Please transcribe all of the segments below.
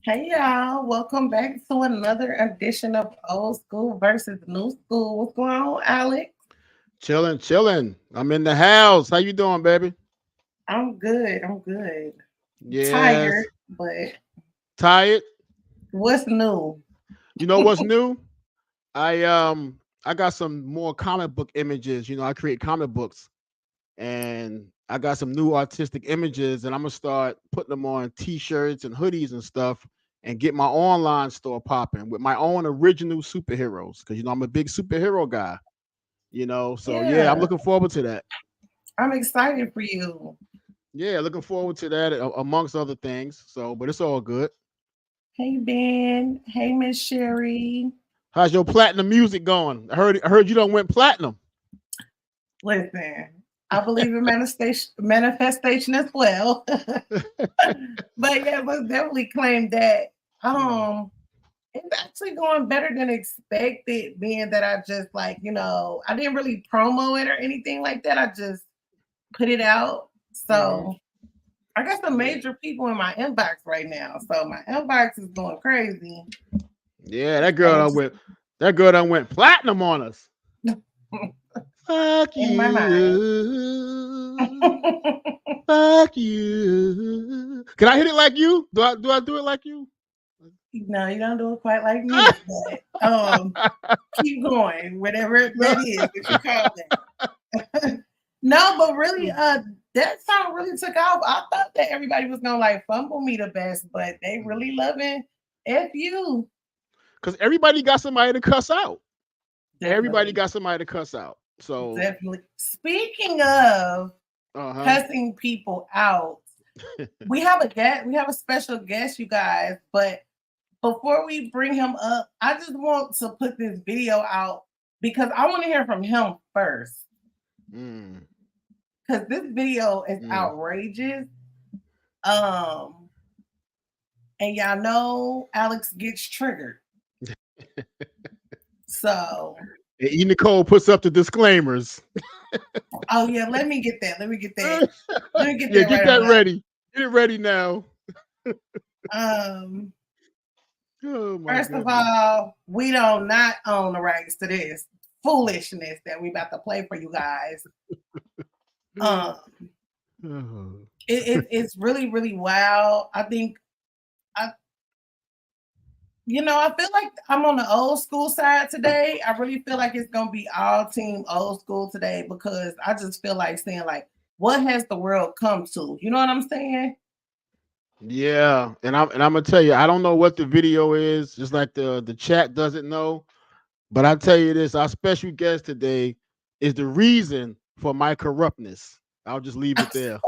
Hey y'all, welcome back to another edition of Old School versus New School. What's going on, Alex? Chilling, chilling. I'm in the house. How you doing, baby? I'm good. I'm good. Tired, Yes. but Tired. what's new? You know what's new? I got some more comic book images. I create comic books, and I got some new artistic images, and I'm gonna start putting them on T-shirts and hoodies and stuff, and get my online store popping with my own original superheroes. Because I'm a big superhero guy. So yeah, I'm Yeah, looking forward to that. I'm excited for you. Yeah, looking forward to that amongst other things. So, but it's all good. Hey Ben. Hey Miss Sherry. How's your platinum music going? I heard you don't went platinum. Listen, I believe in manifestation as well. But yeah, let's definitely claim that. It's actually going better than expected, being that I just I didn't really promo it or anything like that. I just put it out. Hmm. So I got some Yeah. major people in my inbox right now. So my inbox is going crazy. Yeah, So it's that girl done went platinum on us. just Fuck in my mind. you. Fuck you. Can I hit it like you? Do I do it like you? No, you don't do it quite like me, but keep going, whatever No. that is that you call it. No, but really, that song really took off. I thought that everybody was gonna like fumble me the best, but they really loving F you. Because everybody got somebody to cuss out. Everybody Definitely. got somebody to cuss out. So, Definitely. Speaking of uh-huh. cussing people out, we have a guest, we have a special guest, you guys. But before we bring him up, I just want to put this video out because I want to hear from him first. Mm, Because this video is mm. outrageous. Um, and y'all know Alex gets triggered. So, Nicole puts up the disclaimers. oh yeah, let me get that. Let me get that. Let me get Yeah, that get right that about. ready. Get it ready now. Um, Oh my First of goodness. all, we don't not own the rights to this foolishness that we about to play for you guys. Um, Oh. it's really really wild. I think I I feel like I'm on the old school side today. I really feel like it's gonna be all team old school today because I just feel like saying like, what has the world come to? You know what I'm saying? Yeah, and I'm gonna tell you, I don't know what the video is, just like the chat doesn't know. But I tell you this, our special guest today is the reason for my corruptness. I'll just leave it there.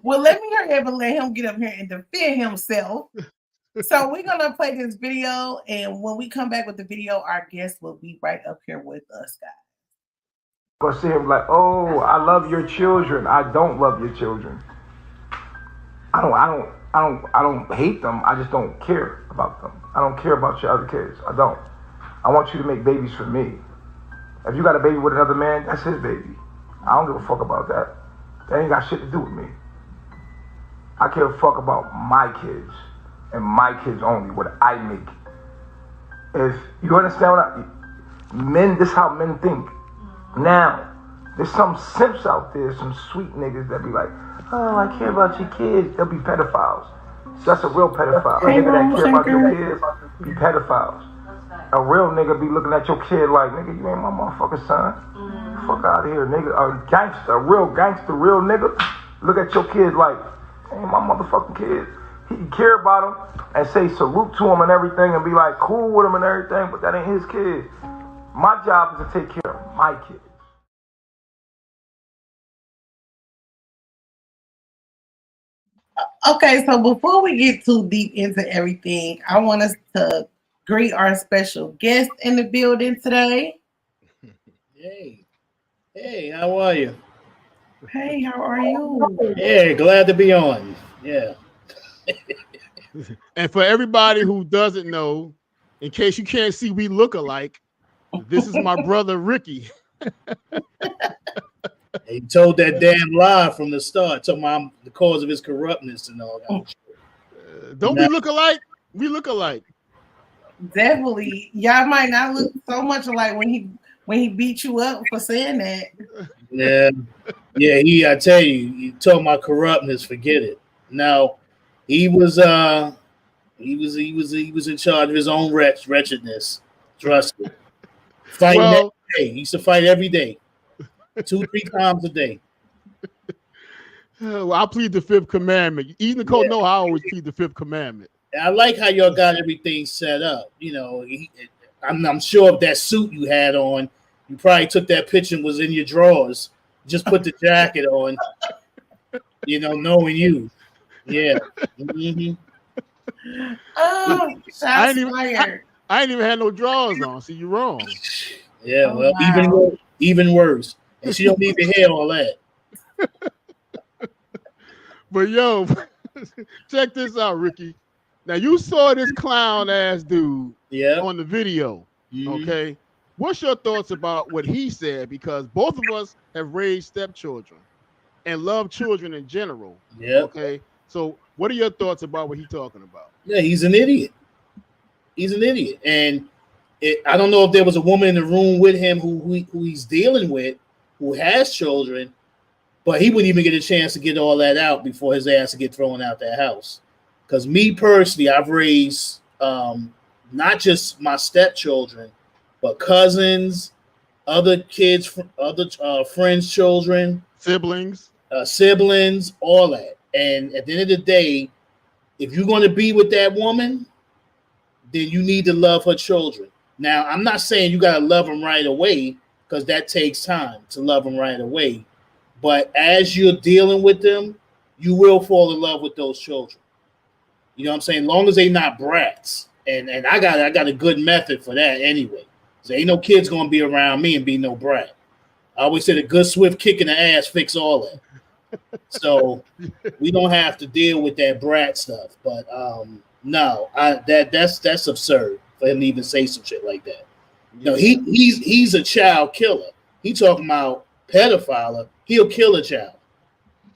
Well, let me hurry up and let him get up here and defend himself. So we're gonna play this video, and when we come back with the video, our guest will be right up here with us, guys. Gonna see him like, oh, I love your children. I don't love your children. I don't hate them. I just don't care about them. I don't care about your other kids. I don't. I want you to make babies for me. If you got a baby with another man, that's his baby. I don't give a fuck about that. That ain't got shit to do with me. I care a fuck about my kids and my kids only, what I make. If you understand men, this is how men think. Now, there's some simps out there, some sweet niggas that be like, oh, I care about your kids. They'll be pedophiles. So that's a real pedophile. A Hey, nigga that Rome care about your Shaker. kids be pedophiles. A real nigga be looking at your kid like, nigga, you ain't my motherfucking son. Fuck out of here, nigga. A gangster, a real gangster, real nigga. Look at your kid like, ain't my motherfucking kid. He can care about him and say salute to him and everything and be like cool with him and everything, but that ain't his kid. My job is to take care of my kids. Okay, so before we get too deep into everything, I want us to greet our special guest in the building today. Hey, hey, how are you? Hey, how are you? Yeah, glad to be on. Yeah. And for everybody who doesn't know, in case you can't see, we look alike. This is my brother Ricky. He told that damn lie from the start, talking about I'm the cause of his corruptness and all that. Don't we look alike? We look alike. Definitely. Y'all might not look so much alike when he beat you up for saying that. Yeah, I tell you talking about corruptness, forget it. No, he was in charge of his own wretchedness. Trust me. Fighting Well, every day. He used to fight every day, 2-3 times a day. well, I plead the fifth commandment. TheeEnicole know I always plead the fifth commandment. And I like how y'all got everything set up. You know, I'm sure if that suit you had on, you probably took that picture and was in your drawers. Just put the jacket on, you know, knowing you. Yeah. Mm-hmm. Oh, shots fired. I ain't even had no drawers on, so you're wrong. Yeah, Oh, well, wow. even worse. And she don't need to hear all that. But yo, check this out, Ricky. Now you saw this clown ass dude on the video. Okay. What's your thoughts about what he said? Because both of us have raised stepchildren and love children in general. Yeah. Okay. So what are your thoughts about what he's talking about? Yeah, he's an idiot. He's an idiot. And I don't know if there was a woman in the room with him who he's dealing with, who has children, but he wouldn't even get a chance to get all that out before his ass would get thrown out that house. Because me personally, I've raised not just my stepchildren, but cousins, other kids, other friends' children, siblings, all that. And at the end of the day, if you're going to be with that woman, then you need to love her children. Now, I'm not saying you got to love them right away, because that takes time to love them right away. But as you're dealing with them, you will fall in love with those children. You know what I'm saying? As long as they're not brats. And I got a good method for that anyway. So ain't no kids going to be around me and be no brat. I always said a good swift kick in the ass fix all that. So we don't have to deal with that brat stuff. But no, that's absurd for him to even say some shit like that. You know, he's a child killer. He talking about pedophile. He'll kill a child.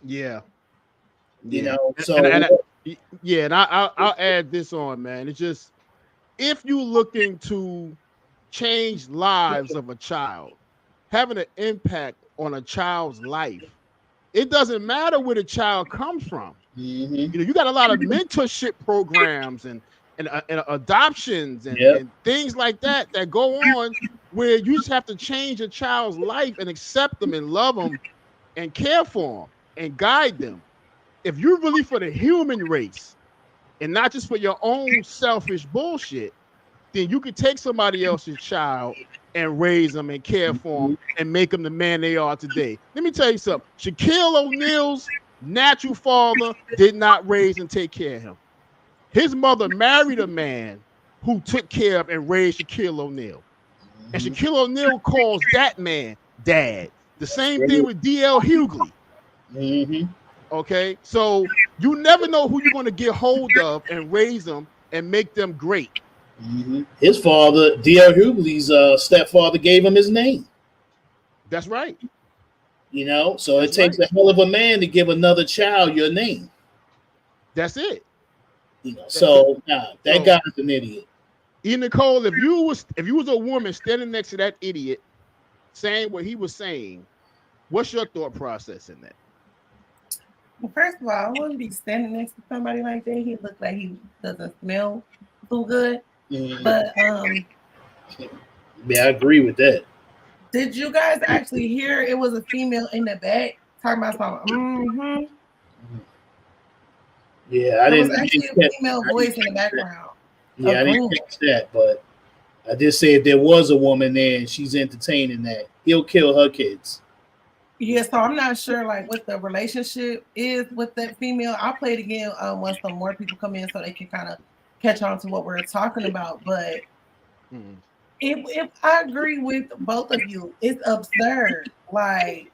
Yeah. You know, so and I'll add this on, man. It's just, if you looking to change lives of a child, having an impact on a child's life, it doesn't matter where the child comes from. Mm-hmm. You know, you got a lot of mentorship programs and adoptions and things like that go on, where you just have to change a child's life and accept them and love them and care for them and guide them. If you're really for the human race and not just for your own selfish bullshit, then you could take somebody else's child and raise them and care for them and make them the man they are today. Let me tell you something. Shaquille O'Neal's natural father did not raise and take care of him. His mother married a man who took care of and raised Shaquille O'Neal. And Shaquille O'Neal calls that man dad. The same thing with D.L. Hughley. Mm-hmm. Okay, so you never know who you're going to get hold of and raise them and make them great. Mm-hmm. His father, D.L. Hughley's stepfather, gave him his name. That's right. You know, so it takes a hell of a man to give another child your name. That's it. You know, so that guy's an idiot. TheeEnicole, if you was a woman standing next to that idiot saying what he was saying, what's your thought process in that? Well, first of all, I wouldn't be standing next to somebody like that. He looked like he doesn't smell too good. Mm-hmm. But yeah, I agree with that. Did you guys actually hear it was a female in the back talking about something? Mm-hmm. Yeah, I didn't. There was actually a female voice in the background. Yeah, I didn't catch that, but I did say if there was a woman there and she's entertaining that, he'll kill her kids. Yeah, so I'm not sure like what the relationship is with that female. I'll play it again once some more people come in so they can kind of catch on to what we're talking about. But if I agree with both of you, it's absurd. Like,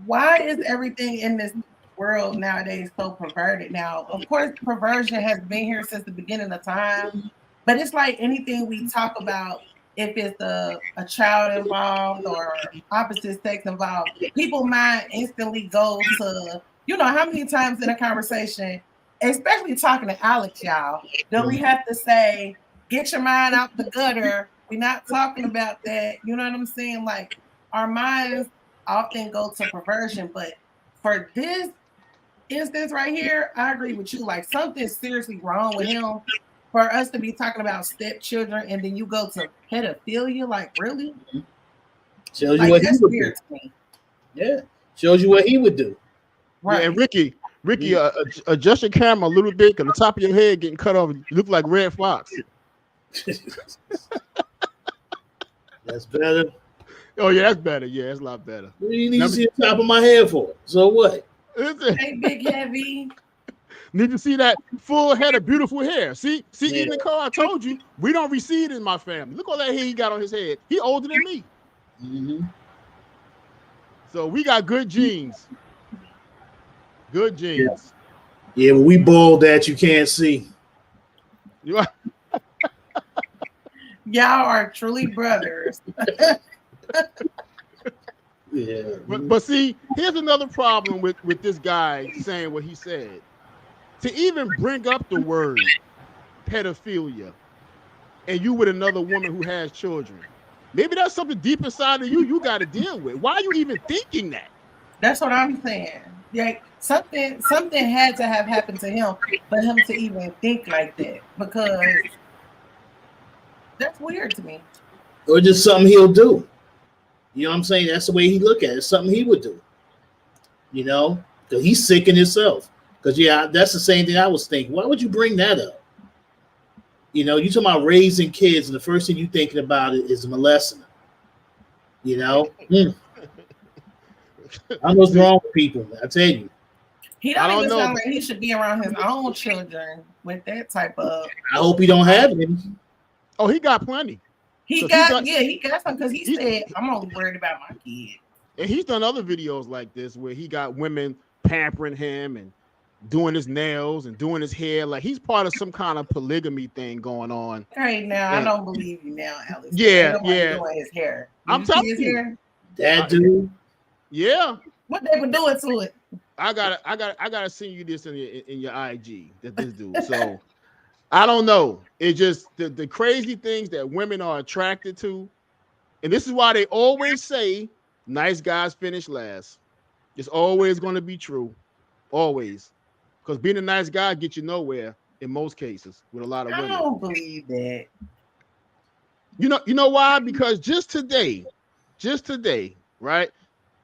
why is everything in this world nowadays so perverted? Now, of course, perversion has been here since the beginning of time, but it's like anything we talk about. If it's a child involved or opposite sex involved, people's mind instantly goes to, you know, how many times in a conversation especially talking to Alex, y'all. Don't we have to say, get your mind out the gutter? We're not talking about that. You know what I'm saying? Like, our minds often go to perversion, but for this instance right here, I agree with you. Like, something's seriously wrong with him. For us to be talking about stepchildren and then you go to pedophilia, like, really? Shows you Like, what he that's would weird do. to me. Yeah, shows you what he would do. Right. Yeah, and Ricky, adjust your camera a little bit because the top of your head getting cut off. You look like Red Fox. That's better. Oh yeah, that's better. Yeah, that's a lot better. What do you need to see the top of my head for? So what? Hey, big heavy. Need to see that full head of beautiful hair. See, Nicole, I told you we don't recede in my family. Look all that hair he got on his head. He older than me. Mm-hmm. So we got good genes. Good genes. Yeah, but we bald that you can't see. You are. Y'all are truly brothers. Yeah. But see, here's another problem with this guy saying what he said. To even bring up the word pedophilia and you with another woman who has children, maybe that's something deep inside of you got to deal with. Why are you even thinking that? That's what I'm saying. Like, something had to have happened to him for him to even think like that, because that's weird to me. Or just something he'll do. You know what I'm saying? That's the way he look at it. It's something he would do. You know, because he's sick in himself. Because that's the same thing I was thinking. Why would you bring that up? You know, you talking about raising kids, and the first thing you're thinking about is molesting them. You know, I know what's wrong with people. I tell you, He don't even sound like he should be around his own children with that type of. I hope he don't have any. Oh, he got plenty. He got some because he said, "I'm only worried about my kids." And he's done other videos like this where he got women pampering him and doing his nails and doing his hair. Like, he's part of some kind of polygamy thing going on. Hey, now I don't believe you now, Alex. Yeah. Doing his hair. I'm telling you, hair? That dude. Yeah. What they were doing to it? I gotta send you this in your IG, that this dude. So I don't know. It just the crazy things that women are attracted to, and this is why they always say nice guys finish last. It's always going to be true, always, because being a nice guy gets you nowhere in most cases with a lot of women. I don't believe that. You know why? Because just today, right?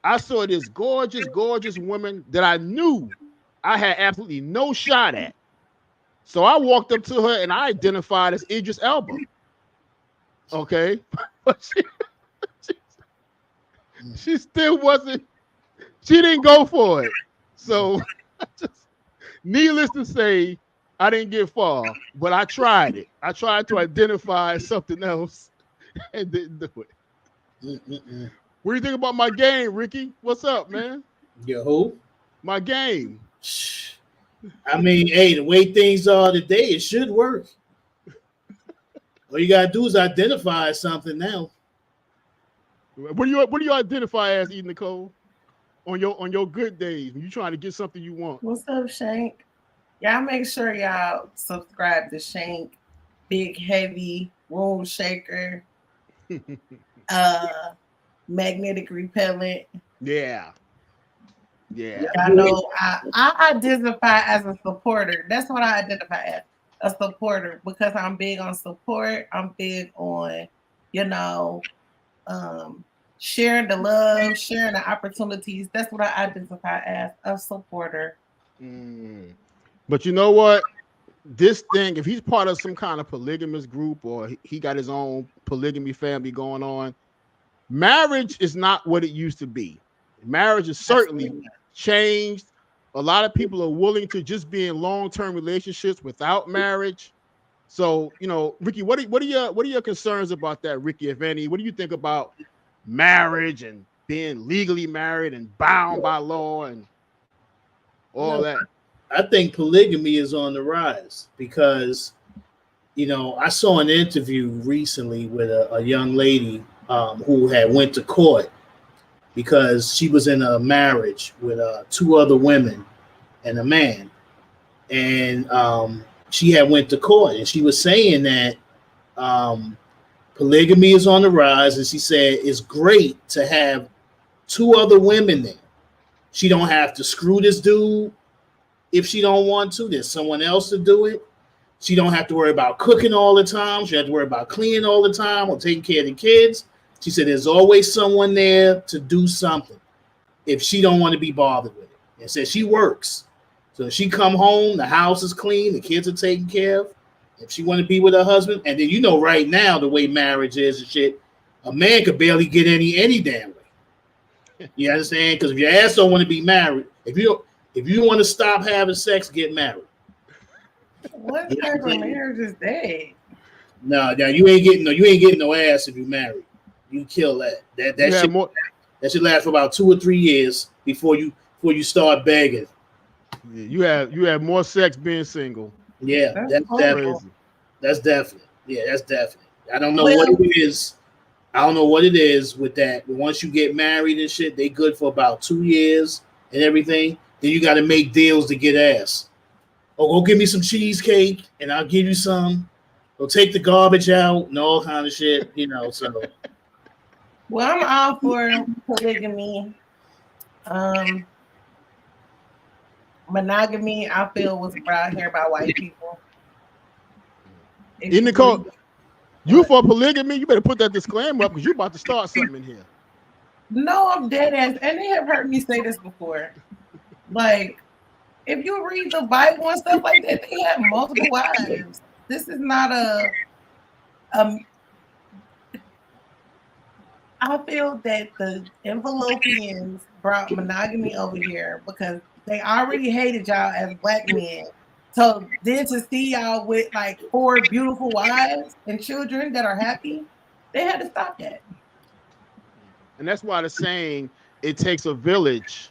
I saw this gorgeous woman that I knew I had absolutely no shot at. So I walked up to her and I identified as Idris Elba. Okay. But she still wasn't, she didn't go for it. So needless to say, I didn't get far, but I tried it. I tried to identify something else and didn't do it. Mm-mm-mm. What do you think about my game, Ricky? What's up, man? Your who? My game. I mean, hey, the way things are today, it should work. All you gotta do is identify something now. What do you identify as, TheeEnicole? On your good days when you're trying to get something you want? What's up, Shank? Y'all make sure y'all subscribe to Shank, Big Heavy, Room Shaker, Magnetic Repellent. Yeah. I know I identify as a supporter. That's what I identify as, a supporter, because I'm big on support. I'm big on, sharing the love, sharing the opportunities. That's what I identify as, a supporter. But you know what? This thing, if he's part of some kind of polygamous group or he got his own polygamy family going on, marriage is not what it used to be. Marriage is certainly changed. A lot of people are willing to just be in long-term relationships without marriage. So, Ricky, what are your concerns about that, Ricky, if any? What do you think about marriage and being legally married and bound by law and all that? I think polygamy is on the rise because, I saw an interview recently with a young lady who had went to court because she was in a marriage with 2 other women and a man. and she had went to court, and she was saying that polygamy is on the rise, and she said it's great to have 2 other women there. She don't have to screw this dude if she don't want to. There's someone else to do it. She don't have to worry about cooking all the time. She has to worry about cleaning all the time or taking care of the kids. She said there's always someone there to do something if she don't want to be bothered with it. And said she works. So if she come home, the house is clean, the kids are taken care of. If she want to be with her husband, and then right now the way marriage is and shit, a man could barely get any damn way. You understand? Because if your ass don't want to be married, if you want to stop having sex, get married. What type of marriage is that? No, you ain't getting no ass if you married. You kill that. That should last for about 2 or 3 years before you start begging. Yeah, you have more sex being single. Yeah, that's definitely. That's definite. Yeah, that's definite. I don't know what it is. I don't know what it is with that. But once you get married and shit, they good for about 2 years and everything. Then you got to make deals to get ass. Oh, go give me some cheesecake and I'll give you some. Go take the garbage out and all kind of shit, so. Well, I'm all for polygamy. Monogamy, I feel, was brought here by white people. Nicole, you for polygamy? You better put that disclaimer up because you're about to start something in here. No, I'm dead ass. And they have heard me say this before. Like, if you read the Bible and stuff like that, they have multiple wives. This is not I feel that the Envelopians brought monogamy over here because they already hated y'all as black men. So then to see y'all with like 4 beautiful wives and children that are happy, they had to stop that. And that's why the saying, it takes a village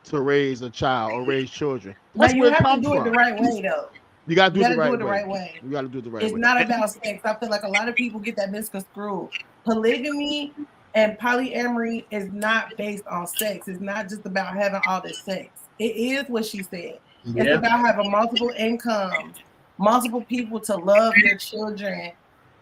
to raise a child or raise children. That's but you have to do it the right way, though. You got to do it the right way. You got to do it the right way. It's not about sex. I feel like a lot of people get that misconstrued. Polygamy and polyamory is not based on sex. It's not just about having all this sex. It is what she said. Yeah. It's about having multiple incomes, multiple people to love your children,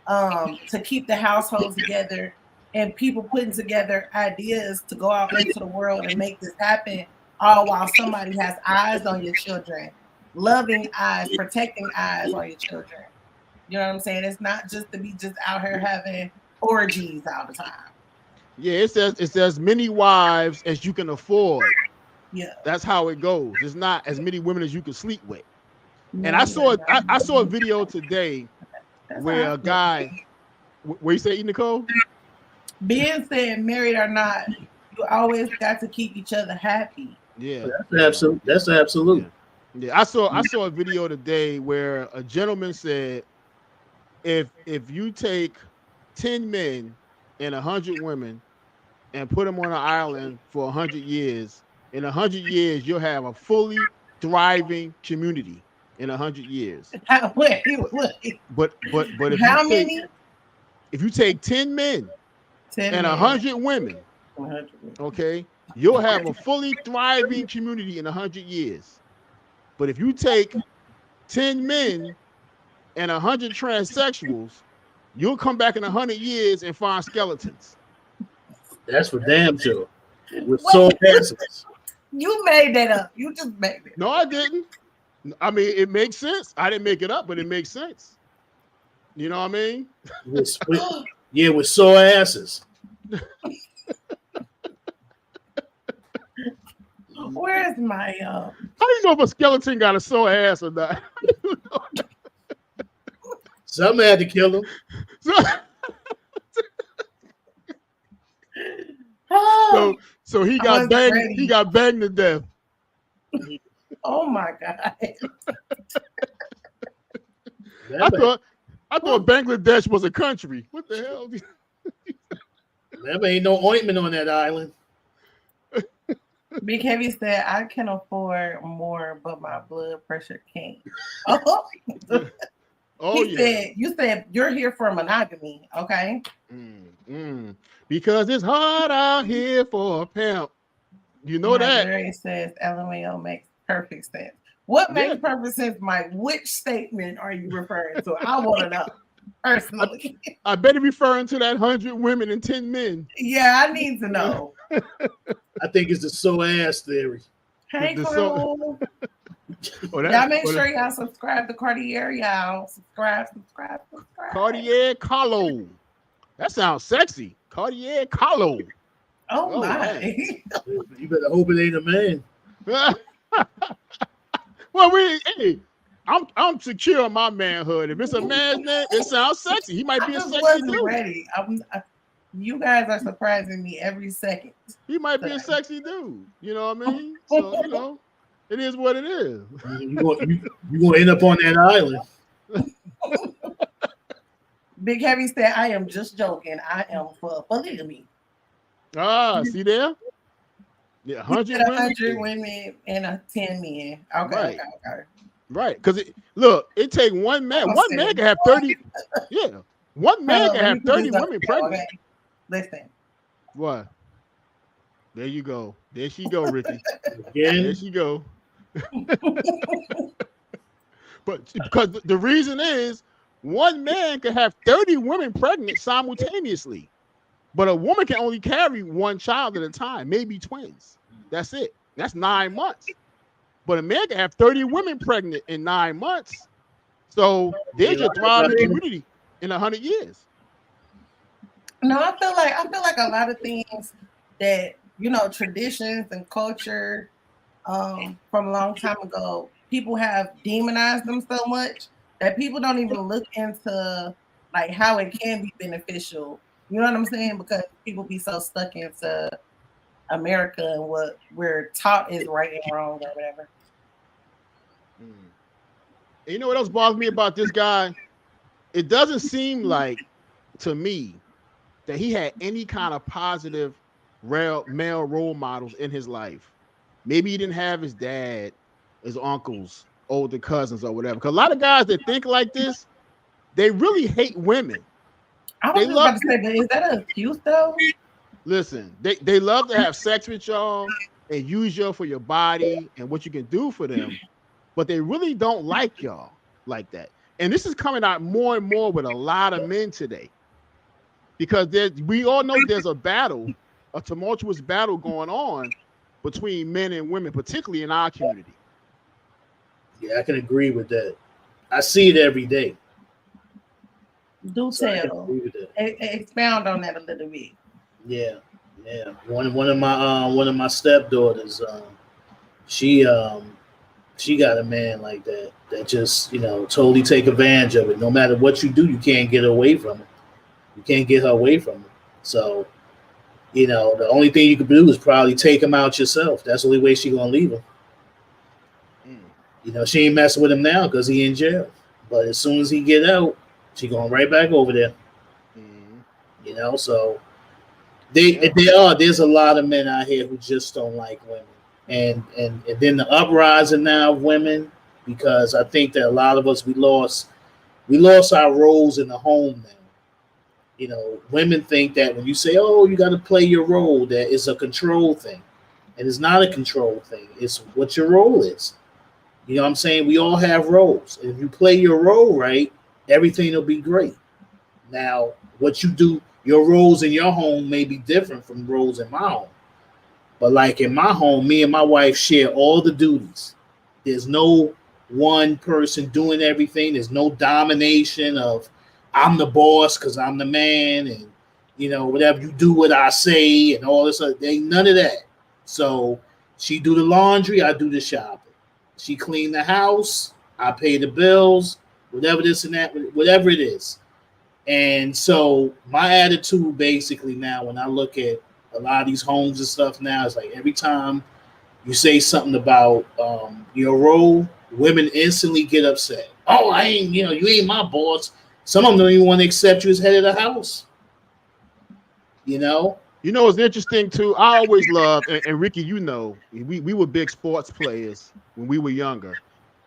to keep the household together, and people putting together ideas to go out into the world and make this happen, all while somebody has eyes on your children, loving eyes, protecting eyes on your children. You know what I'm saying? It's not just to be just out here having orgies all the time. Yeah, it says as many wives as you can afford. Yeah, that's how it goes. It's not as many women as you can sleep with. And I saw a video today where a guy, what you say, Nicole? Ben said, married or not, you always got to keep each other happy. Yeah, that's absolute. Yeah, I saw a video today where a gentleman said, if you take 10 men and 100 women and put them on an island for 100 years, in 100 years you'll have a fully thriving community. In 100 years. Wait. But if you take 10 men and 100 women, okay, you'll have a fully thriving community in 100 years. But if you take 10 men and 100 transsexuals, you'll come back in 100 years and find skeletons. That's for damn sure. With soul cancers. You made that up. You just made it. No, I didn't. I mean, it makes sense. I didn't make it up, but it makes sense. You know what I mean? With sore asses. Where's my How do you know if a skeleton got a sore ass or not? Something had to kill him. So he got banged. He got banged to death. Oh my God! I thought Bangladesh was a country. What the hell? There ain't no ointment on that island. Big Heavy said, "I can afford more, but my blood pressure can't." You said you're here for monogamy, okay? Because it's hard out here for a pimp. You know that. Jerry says LMAO makes perfect sense. What makes perfect sense, Mike? Which statement are you referring to? I want to know personally. I better referring to that 100 women and 10 men. Yeah, I need to know. I think it's the so ass theory. Hey, The Carl. Y'all make sure y'all subscribe to Cartier, y'all. Subscribe. Cartier Carlo. That sounds sexy. Cartier Carlo. Oh my. Right. You better hope it ain't a man. Well, I'm secure in my manhood. If it's a man's name, it sounds sexy. He might be a sexy dude. Ready. You guys are surprising me every second. He might be a sexy dude. You know what I mean? So, you know, it is what it is. You gonna end up on that island. Big Heavy said, I am just joking. I am for polygamy. Ah, see there? Yeah, 100 women and 10 men. Okay. Right. Because it take one man. One man can have 30. Yeah. One man can have 30 women pregnant. Okay. Listen. What? There you go. There she go, Ricky. Again? There she go. But because the reason is one man can have 30 women pregnant simultaneously, but a woman can only carry one child at a time, maybe twins. That's it. That's 9 months. But a man can have 30 women pregnant in 9 months. So there's your thriving community in 100 years. No, I feel like a lot of things that, you know, traditions and culture from a long time ago, people have demonized them so much that people don't even look into like how it can be beneficial. You know what I'm saying? Because people be so stuck into America and what we're taught is right and wrong or whatever. And you know what else bothers me about this guy? It doesn't seem like to me that he had any kind of positive male role models in his life. Maybe he didn't have his dad, his uncles, older cousins, or whatever. Because a lot of guys that think like this, they really hate women. I was just about to say, but is that an excuse though? Listen, they love to have sex with y'all and use y'all for your body and what you can do for them, but they really don't like y'all like that. And this is coming out more and more with a lot of men today. Because we all know there's a tumultuous battle going on between men and women, particularly in our community. Yeah, I can agree with that. I see it every day. Do tell. Expound on that a little bit. Yeah. One of my stepdaughters, she got a man like that just, you know, totally take advantage of it. No matter what you do, you can't get away from it. You can't get her away from it. So, you know, the only thing you can do is probably take him out yourself. That's the only way she's gonna leave him. You know, she ain't messing with him now because he in jail. But as soon as he get out, she going right back over there. You know, so there's a lot of men out here who just don't like women. And then the uprising now of women, because I think that a lot of us we lost our roles in the home now. You know, women think that when you say, oh, you got to play your role, that it's a control thing. And it's not a control thing. It's what your role is. You know what I'm saying? We all have roles. And if you play your role right, everything will be great. Now, what you do, your roles in your home may be different from roles in my home. But like in my home, me and my wife share all the duties. There's no one person doing everything. There's no domination of I'm the boss because I'm the man, and you know, whatever you do what I say and all this other, there ain't none of that. So she do the laundry, I do the shopping. She clean the house, I pay the bills, whatever this and that, whatever it is. And so my attitude basically now when I look at a lot of these homes and stuff now, is like every time you say something about your role, women instantly get upset. Oh, I ain't, you know, you ain't my boss. Some of them don't even want to accept you as head of the house. You know? You know, it's interesting too. I always loved, and Ricky, you know, we were big sports players when we were younger.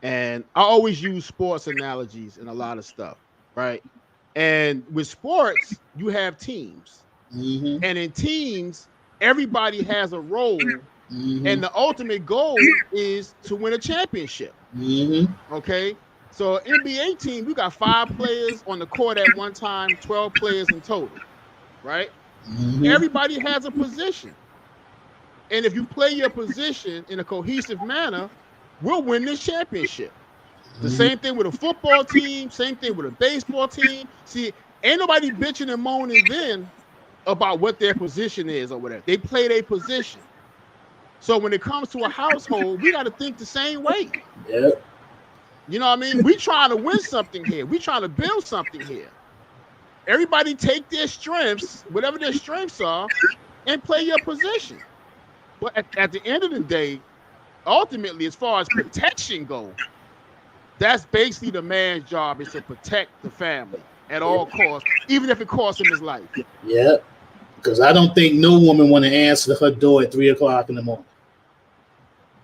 And I always use sports analogies in a lot of stuff, right? And with sports, you have teams. And in teams, everybody has a role And the ultimate goal is to win a championship. Okay. So NBA team, we got 5 players on the court at one time, 12 players in total, right? Everybody has a position. And if you play your position in a cohesive manner, we'll win this championship. The same thing with a football team, same thing with a baseball team. See, ain't nobody bitching and moaning then about what their position is or whatever. They play their position. So when it comes to a household, we got to think the same way. Yeah. You know what I mean? We trying to win something here. We trying to build something here. Everybody take their strengths, whatever their strengths are, and play your position. But at the end of the day, ultimately, as far as protection goes, that's basically the man's job, is to protect the family at all costs, even if it costs him his life. Yeah. Because I don't think no woman want to answer her door at 3 o'clock in the morning.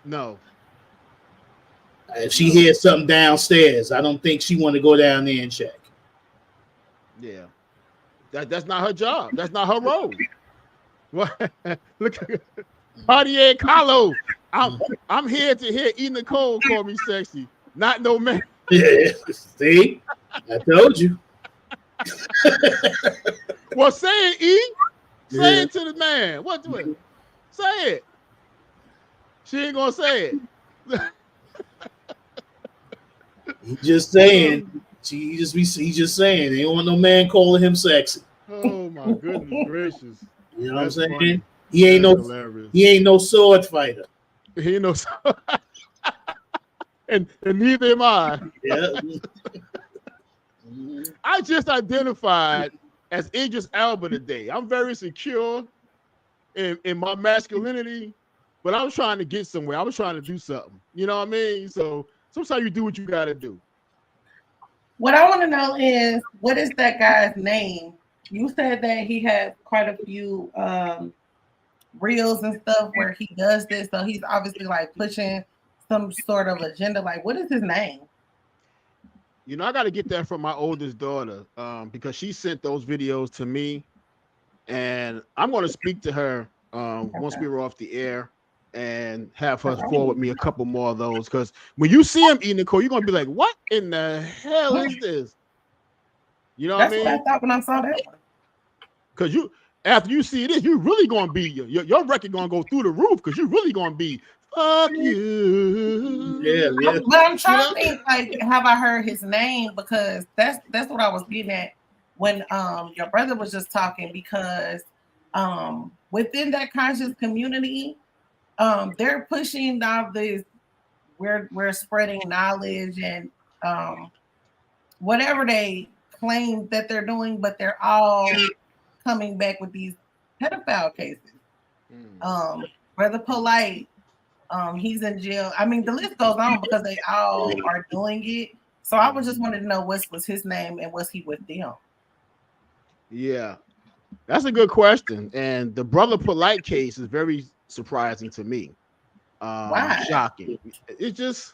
No. If she hears something downstairs, I don't think she want to go down there and check. Yeah. That's not her job. That's not her role. What? Look at Cartier Carlo. I'm here to hear TheeEnicole call me sexy. Not no man. Yeah. See? I told you. Well, say it, E. Say it to the man. What do it? Say it. She ain't gonna say it. He just saying. He just saying. They don't want no man calling him sexy. Oh my goodness gracious! You know what I'm saying? Funny. He ain't Hilarious. He ain't no sword fighter. He ain't no. and neither am I. Yeah. I just identified as Idris Elba today. I'm very secure in my masculinity, but I was trying to get somewhere. I was trying to do something. You know what I mean? So sometimes you do what you got to do. What I want to know is, what is that guy's name? You said that he had quite a few reels and stuff where he does this. So he's obviously like pushing some sort of agenda. Like, what is his name? You know, I got to get that from my oldest daughter because she sent those videos to me, and I'm going to speak to her once we were off the air and have her forward me a couple more of those. Because when you see him, TheeEnicole, you're going to be like, what in the hell is this? You know what I mean? That's what I thought when I saw that one. Because after you see this, you're really going to be, your record going to go through the roof because you're really going to be, fuck you. Yeah. But I'm trying to think, like, have I heard his name? Because that's what I was getting at when your brother was just talking, because within that conscious community, they're pushing all this, we're spreading knowledge and whatever they claim that they're doing, but they're all coming back with these pedophile cases. Brother Polite, he's in jail. I mean, the list goes on because they all are doing it. So I was just wanted to know what was his name and was he with them? Yeah, that's a good question. And the Brother Polite case is very surprising to me. Why? Shocking. It's just,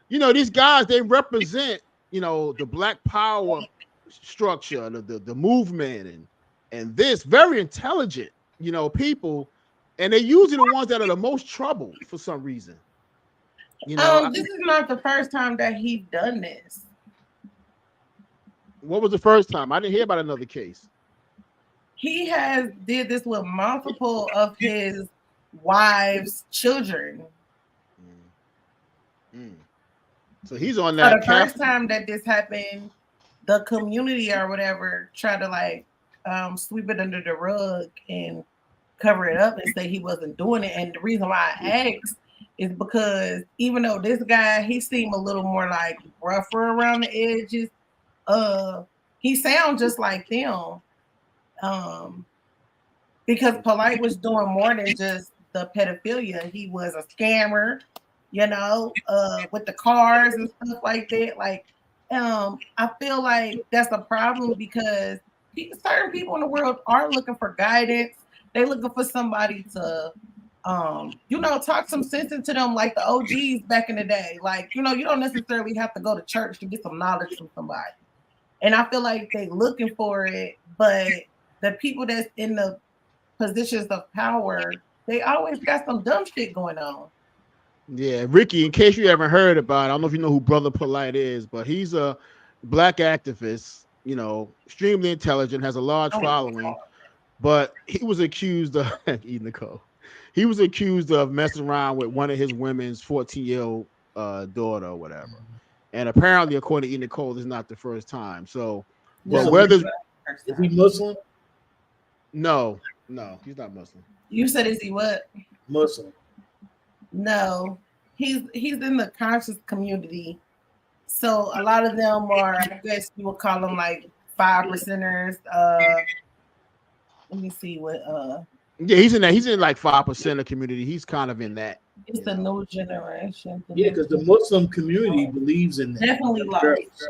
you know, these guys, they represent, you know, the Black Power structure, the movement, and this very intelligent, you know, people. And they're usually the ones that are the most troubled for some reason. You know, this is not the first time that he's done this. What was the first time? I didn't hear about another case. He has did this with multiple of his wives' children. So he's on that. So the first time that this happened, the community or whatever tried to like sweep it under the rug and cover it up and say he wasn't doing it. And the reason why I asked is because even though this guy, he seemed a little more like rougher around the edges, he sounds just like them. Because Polite was doing more than just the pedophilia. He was a scammer, you know, with the cars and stuff like that. Like, I feel like that's a problem because certain people in the world are looking for guidance. They're looking for somebody to, you know, talk some sense into them, like the OGs back in the day. Like, you know, you don't necessarily have to go to church to get some knowledge from somebody. And I feel like they're looking for it, but the people that's in the positions of power They always got some dumb shit going on. Yeah, Ricky, in case you haven't heard about it, I don't know if you know who Brother Polite is, but he's a black activist, you know, extremely intelligent, has a large following, but he was accused of TheeEnicole. He was accused of messing around with one of his women's 14-year-old daughter or whatever. And apparently, according to TheeEnicole, this is not the first time. So, but So whether is he Muslim? no, he's not Muslim. You said, is he what? Muslim. No, he's in the conscious community. So a lot of them are, I guess you would call them like 5%ers. Let me see what Yeah, he's in that. He's in like 5% of community. He's kind of in that. it's the new generation. Yeah, because the Muslim community believes in that. Definitely lost.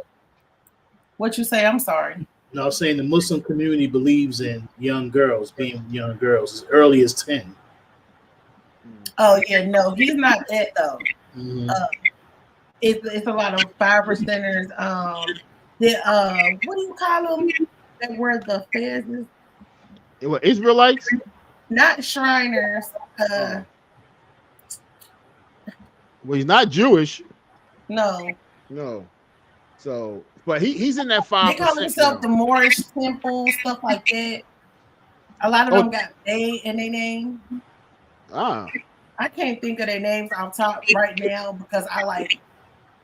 What you say? I'm sorry. No, I'm saying the Muslim community believes in young girls being young girls as early as 10. Oh yeah, no, he's not that though. Mm-hmm. It's a lot of 5%ers. What do you call them? That were the feds? What, Israelites? Not Shriners. Well, he's not Jewish. No. So, but he's in that 5%. They call themselves the Moorish Temple, stuff like that. A lot of them got they in their name. I can't think of their names off top right now because I like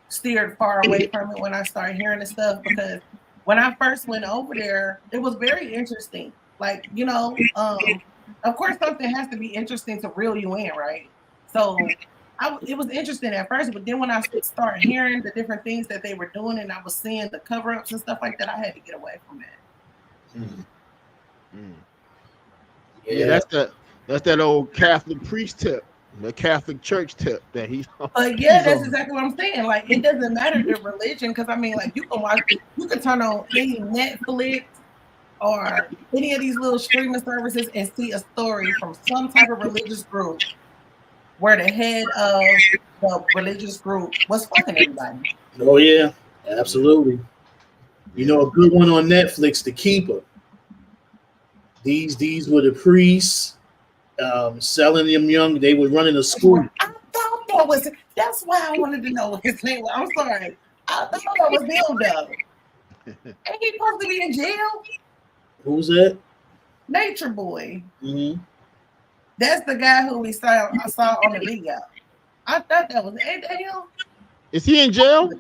steered far away from it when I started hearing the stuff, because when I first went over there, it was very interesting. Like, you know, of course something has to be interesting to reel you in, right? So it was interesting at first, but then when I started hearing the different things that they were doing and I was seeing the cover-ups and stuff like that, I had to get away from that. Yeah, that's that old Catholic priest tip. The Catholic Church tip that he's. But yeah, that's exactly what I'm saying. Like, it doesn't matter the religion, because I mean, like, you can watch, you can turn on any Netflix or any of these little streaming services and see a story from some type of religious group where the head of the religious group was fucking everybody. Oh yeah, absolutely. You know, a good one on Netflix, The Keeper. These were the priests. Selling them young, they were running a school. I thought that was, that's why I wanted to know what his name was. I'm sorry. I thought that was him though. Ain't he supposed to be in jail? Who's that? Nature Boy. Mm-hmm. That's the guy who I saw on the video. I thought that was, ain't that him? Is he in jail?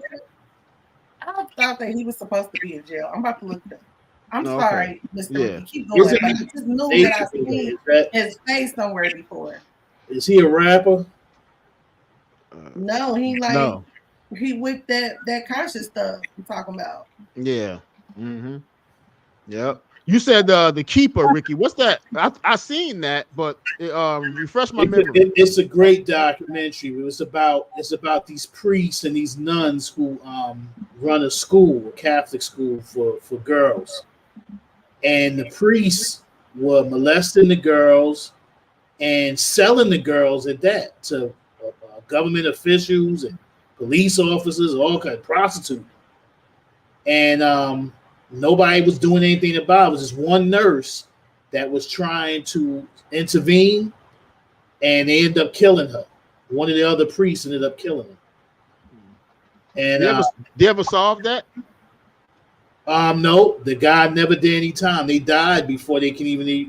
I thought that he was supposed to be in jail. I'm about to look it up. I'm No, sorry, okay. Mr. Yeah. Keep going. But I just knew that I seen his face somewhere before. Is he a rapper? No, he like No. he with that conscious stuff I'm talking about. Yeah. Mm-hmm. Yep. You said the Keeper, Ricky. What's that? I seen that, but refresh my memory. It's a great documentary. It's about these priests and these nuns who run a school, a Catholic school for girls. And the priests were molesting the girls and selling the girls at that to government officials and police officers, all kinds of prostitutes. And nobody was doing anything about it. It was just one nurse that was trying to intervene, and they ended up killing her. One of the other priests ended up killing her. And they ever solved that? No, the guy never did any time. They died before they can even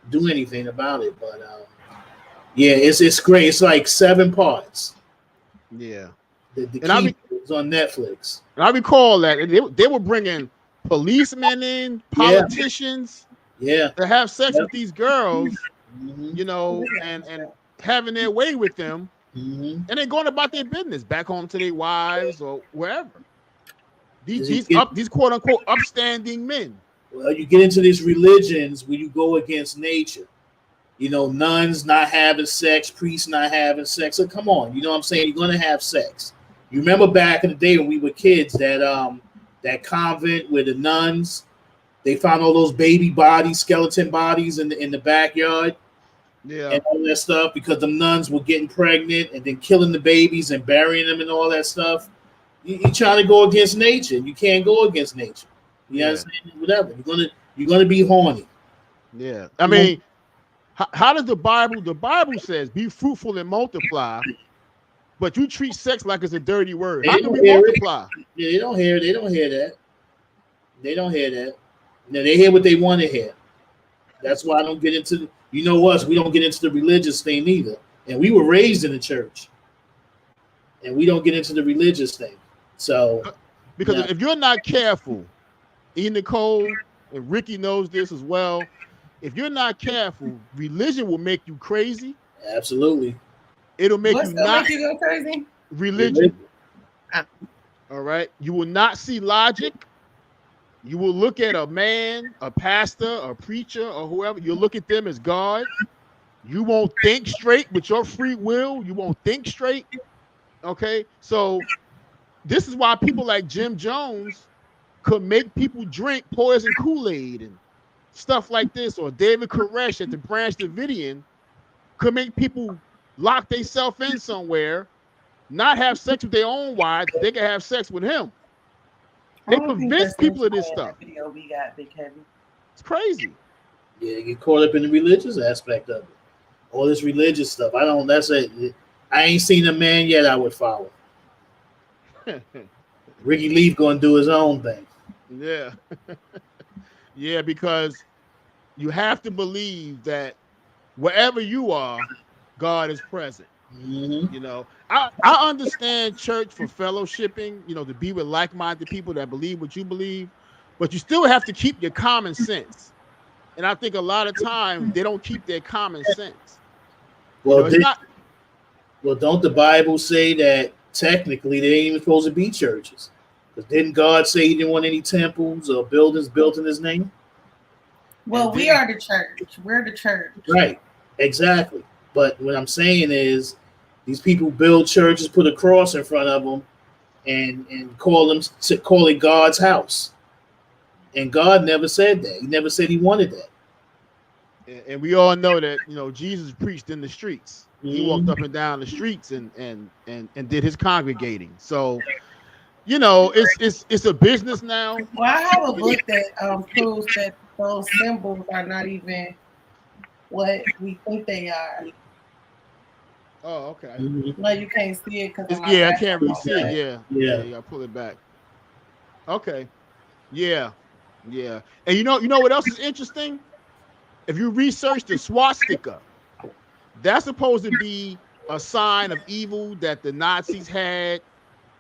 do anything about it. But yeah, it's great. It's like 7 parts. Yeah. The Keeper on Netflix. And I recall that they were bringing policemen in, politicians, to have sex with these girls, you know, and having their way with them, and then going about their business back home to their wives or wherever. These quote unquote upstanding men. Well, you get into these religions where you go against nature. You know, nuns not having sex, priests not having sex. So come on, you know what I'm saying? You're gonna have sex. You remember back in the day when we were kids that convent where the nuns, they found all those baby bodies, skeleton bodies in the backyard, and all that stuff, because the nuns were getting pregnant and then killing the babies and burying them and all that stuff. You're trying to go against nature. You can't go against nature. You know what I'm saying? Whatever. You're gonna be horny. Yeah. I mean, How does the Bible? The Bible says, "Be fruitful and multiply," but you treat sex like it's a dirty word. How can we multiply? Yeah, they don't hear. They don't hear that. They don't hear that. No, they hear what they want to hear. That's why I don't get into. You know us. We don't get into the religious thing either. And we were raised in the church, and we don't get into the religious thing. So, because if you're not careful, TheeEnicole and Ricky knows this as well. If you're not careful, religion will make you crazy. Absolutely. It'll make What's you gonna not make you go crazy? religion. All right. You will not see logic. You will look at a man, a pastor, a preacher, or whoever. You'll look at them as God. You won't think straight with your free will. You won't think straight. Okay. So this is why people like Jim Jones could make people drink poison Kool-Aid and stuff like this, or David Koresh at the Branch Davidian could make people lock themselves in somewhere, not have sex with their own wives. They can have sex with him. They convince people of this stuff. Video we got, Big Heavy. It's crazy. Yeah, get caught up in the religious aspect of it. All this religious stuff. That's it. I ain't seen a man yet I would follow. Ricky Leath gonna do his own thing. Yeah. Yeah, because you have to believe that wherever you are, God is present. Mm-hmm. You know, I understand church for fellowshipping, you know, to be with like-minded people that believe what you believe, but you still have to keep your common sense. And I think a lot of times they don't keep their common sense. Well, you know, don't the Bible say that technically they ain't even supposed to be churches? Because didn't God say he didn't want any temples or buildings built in his name? Well, we are the church. We're the church. Right. Exactly. But what I'm saying is these people build churches, put a cross in front of them, and call it God's house. And God never said that. He never said he wanted that. And we all know that, you know, Jesus preached in the streets. Mm-hmm. He walked up and down the streets and did his congregating. So, you know, it's a business now. Well, I have a book that proves that those symbols are not even what we think they are. Oh, okay. Mm-hmm. No, you can't see it because I can't really see it. Yeah. Yeah, pull it back. Okay. Yeah. And you know what else is interesting? If you research the swastika, that's supposed to be a sign of evil that the Nazis had,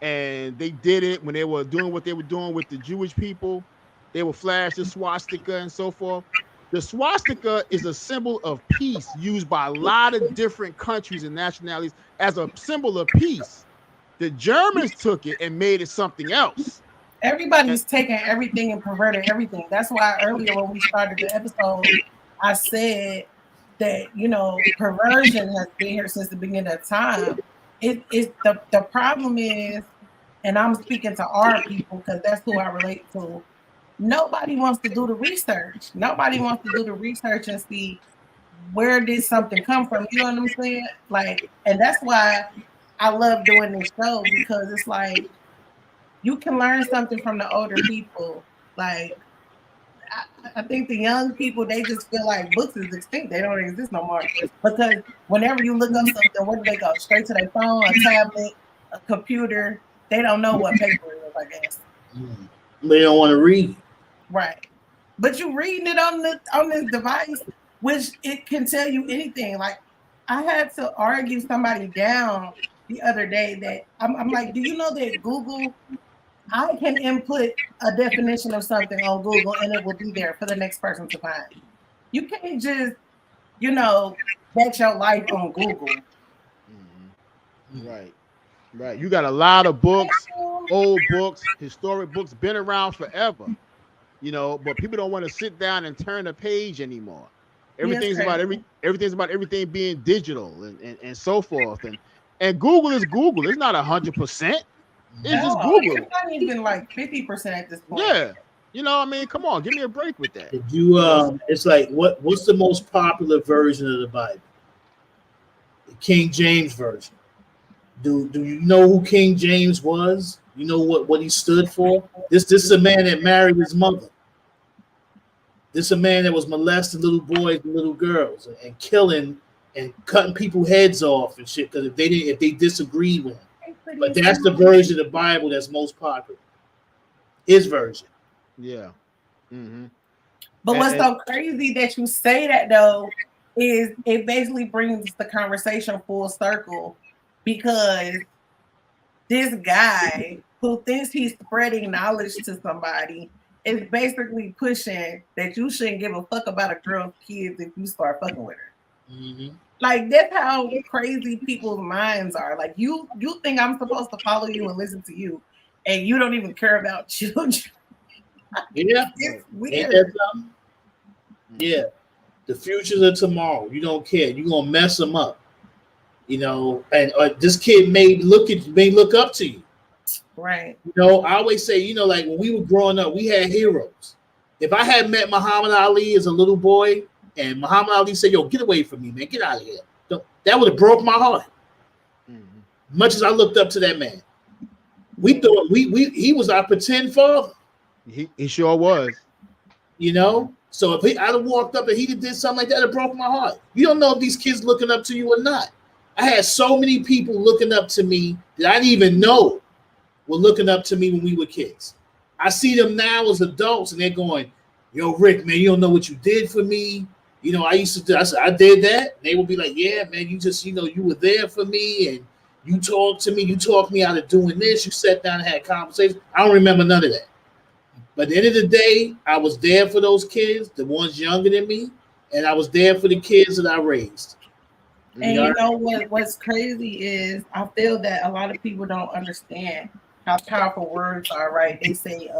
and they did it when they were doing what they were doing with the Jewish people. They would flash the swastika and so forth. The swastika is a symbol of peace used by a lot of different countries and nationalities as a symbol of peace. The Germans took it and made it something else. Everybody's taking everything and perverting everything. That's why earlier when we started the episode, I said that, you know, perversion has been here since the beginning of time. The problem is, and I'm speaking to our people because that's who I relate to. Nobody wants to do the research. Nobody wants to do the research and see where did something come from. You know what I'm saying? Like, and that's why I love doing this show, because it's like you can learn something from the older people. Like, I think the young people, they just feel like books is extinct. They don't exist no more. Because whenever you look up something, where do they go? Straight to their phone, a tablet, a computer. They don't know what paper is, I guess. They don't want to read. Right. But you reading it on this device, which it can tell you anything. Like, I had to argue somebody down the other day that I'm like, do you know that Google, I can input a definition of something on Google and it will be there for the next person to find. You can't just, you know, bet your life on Google. Mm-hmm. Right. You got a lot of books, old books, historic books, been around forever. You know, but people don't want to sit down and turn a page anymore. Everything's about everything being digital and so forth. And Google is Google. It's not 100%. It's just Google. It's not even like 50% at this point. Yeah. You know, I mean, come on, give me a break with that. If you it's like what's the most popular version of the Bible? The King James version. Do you know who King James was? You know what he stood for? This is a man that married his mother. This is a man that was molesting little boys and little girls and killing and cutting people's heads off and shit because if they disagreed with him. But that's the version of the Bible that's most popular. His version. Yeah. Mm-hmm. But what's so crazy that you say that though is it basically brings the conversation full circle because this guy who thinks he's spreading knowledge to somebody is basically pushing that you shouldn't give a fuck about a girl's kids if you start fucking with her. Mm-hmm. Like that's how crazy people's minds are. Like you think I'm supposed to follow you and listen to you, and you don't even care about children. Yeah, it's weird. Yeah, the futures of tomorrow. You don't care. You're gonna mess them up. You know, and this kid may look up to you. Right. You know, I always say, you know, like when we were growing up, we had heroes. If I had met Muhammad Ali as a little boy, and Muhammad Ali said, "Yo, get away from me, man. Get out of here." That would have broke my heart. Mm-hmm. Much as I looked up to that man, we thought he was our pretend father. He sure was. You know, so if I'd have walked up and he did something like that, it broke my heart. You don't know if these kids looking up to you or not. I had so many people looking up to me that I didn't even know were looking up to me when we were kids. I see them now as adults, and they're going, "Yo, Rick, man, you don't know what you did for me. You know, I said, I did that." And they will be like, "Yeah, man, you just, you know, you were there for me, and you talked to me. You talked me out of doing this. You sat down and had conversations." I don't remember none of that. But at the end of the day, I was there for those kids, the ones younger than me, and I was there for the kids that I raised. And you know what's crazy is I feel that a lot of people don't understand how powerful words are, right? They say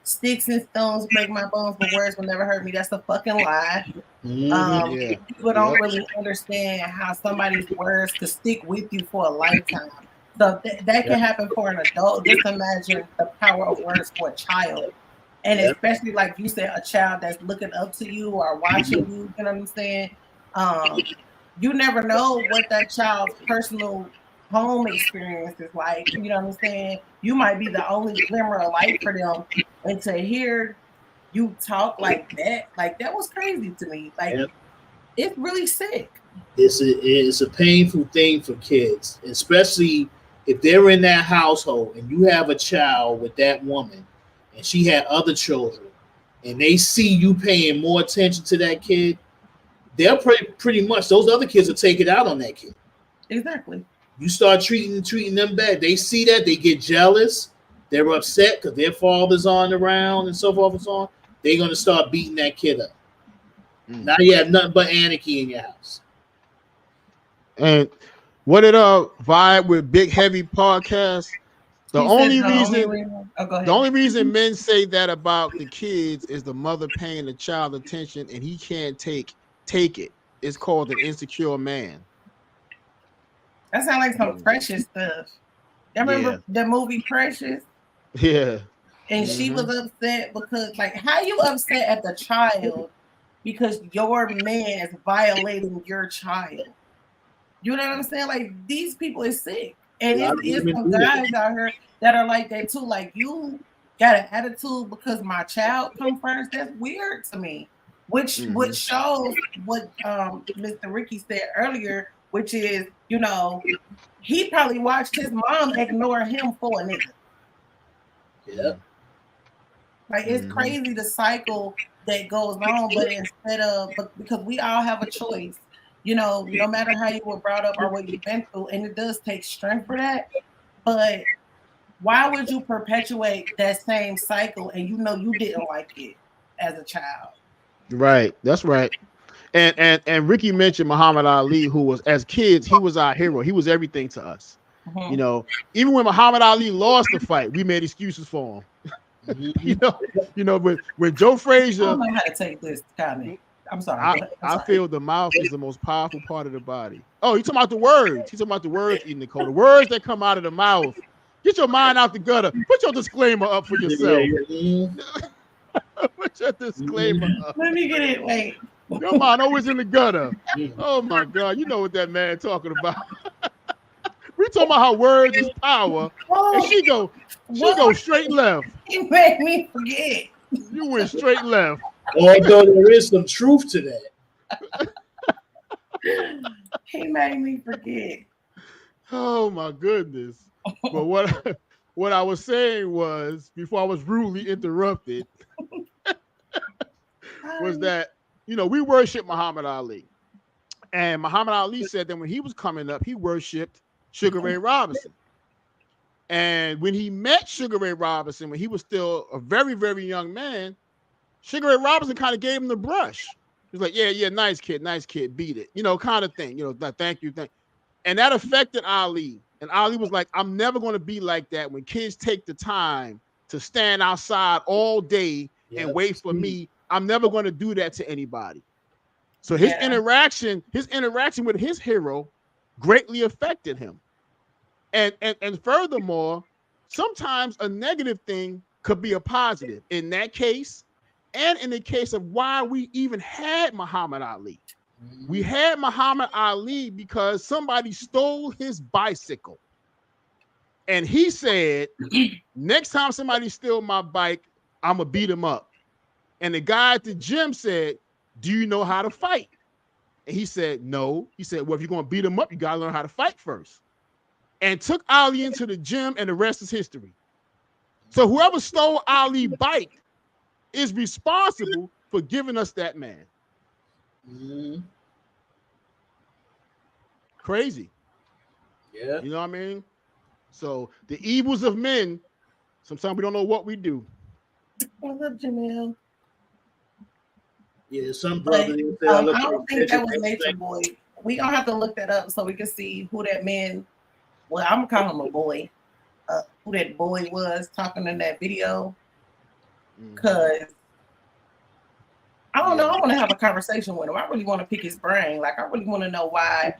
sticks and stones break my bones, but words will never hurt me. That's a fucking lie. People don't really understand how somebody's words could stick with you for a lifetime. So that can happen for an adult. Just imagine the power of words for a child. And especially like you said, a child that's looking up to you or watching you, you know what I'm saying? You never know what that child's personal home experience is like. You know what I'm saying? You might be the only glimmer of light for them. And to hear you talk like that was crazy to me. Like, it's really sick. It's a painful thing for kids, especially if they're in that household and you have a child with that woman and she had other children and they see you paying more attention to that kid, they're pretty much, those other kids will take it out on that kid. Exactly. You start treating them bad. They see that, they get jealous, they're upset because their father's on around and so forth and so on. They're going to start beating that kid up. Now you have nothing but anarchy in your house. And what did vibe with Big Heavy podcast? The only reason men say that about the kids is the mother paying the child attention and he can't take it. It's called an insecure man. That sounds like some Precious stuff. You remember the movie Precious? Yeah. And she was upset because, like, how you upset at the child because your man is violating your child? You know what I'm saying? Like, these people is sick. And it's some guys out here that are like that too. Like, you got an attitude because my child come first. That's weird to me. Which shows what Mr. Ricky said earlier, which is, you know, he probably watched his mom ignore him for a nigga. Yeah. Like, it's crazy the cycle that goes on, but because we all have a choice, you know, no matter how you were brought up or what you've been through, and it does take strength for that. But why would you perpetuate that same cycle and you know you didn't like it as a child? Right, that's right. And Ricky mentioned Muhammad Ali, who was, as kids, he was our hero. He was everything to us. You know, even when Muhammad Ali lost the fight, we made excuses for him. You know, when Joe Frazier. I don't know how to take this comment. I'm sorry. I feel the mouth is the most powerful part of the body. Oh, you talking about the words? He's talking about the words, TheeEnicole. The words that come out of the mouth. Get your mind out the gutter. Put your disclaimer up for yourself. Put your disclaimer up. Let me get it. Wait. Your mind always in the gutter. Oh my God, you know what that man talking about. We talking about how words is power, and she go straight left. You made me forget. You went straight left. Although there is some truth to that. He made me forget. Oh my goodness. But what I was saying was, before I was rudely interrupted, was that, you know, we worship Muhammad Ali. And Muhammad Ali said that when he was coming up, he worshiped Sugar Ray Robinson. And when he met Sugar Ray Robinson, when he was still a very, very young man, Sugar Ray Robinson kind of gave him the brush. He was like, yeah, nice kid, beat it. You know, kind of thing. You know, thank you. And that affected Ali. And Ali was like, I'm never going to be like that when kids take the time to stand outside all day and wait for me. I'm never going to do that to anybody. So his interaction with his hero greatly affected him. And furthermore, sometimes a negative thing could be a positive in that case, and in the case of why we even had Muhammad Ali. We had Muhammad Ali because somebody stole his bicycle. And he said, next time somebody steals my bike, I'm going to beat him up. And the guy at the gym said, do you know how to fight? And he said, no. He said, well, if you're going to beat him up, you got to learn how to fight first. And took Ali into the gym, and the rest is history. So whoever stole Ali's bike is responsible for giving us that man. Crazy. Yeah. You know what I mean? So the evils of men, sometimes we don't know what we do. What's up, Jamil? Yeah, some brother. I don't think that was Nature Boy. We gonna have to look that up so we can see who that man. Well, I'm gonna call him a boy. Who that boy was talking in that video? Because I don't know. I want to have a conversation with him. I really want to pick his brain. Like I really want to know why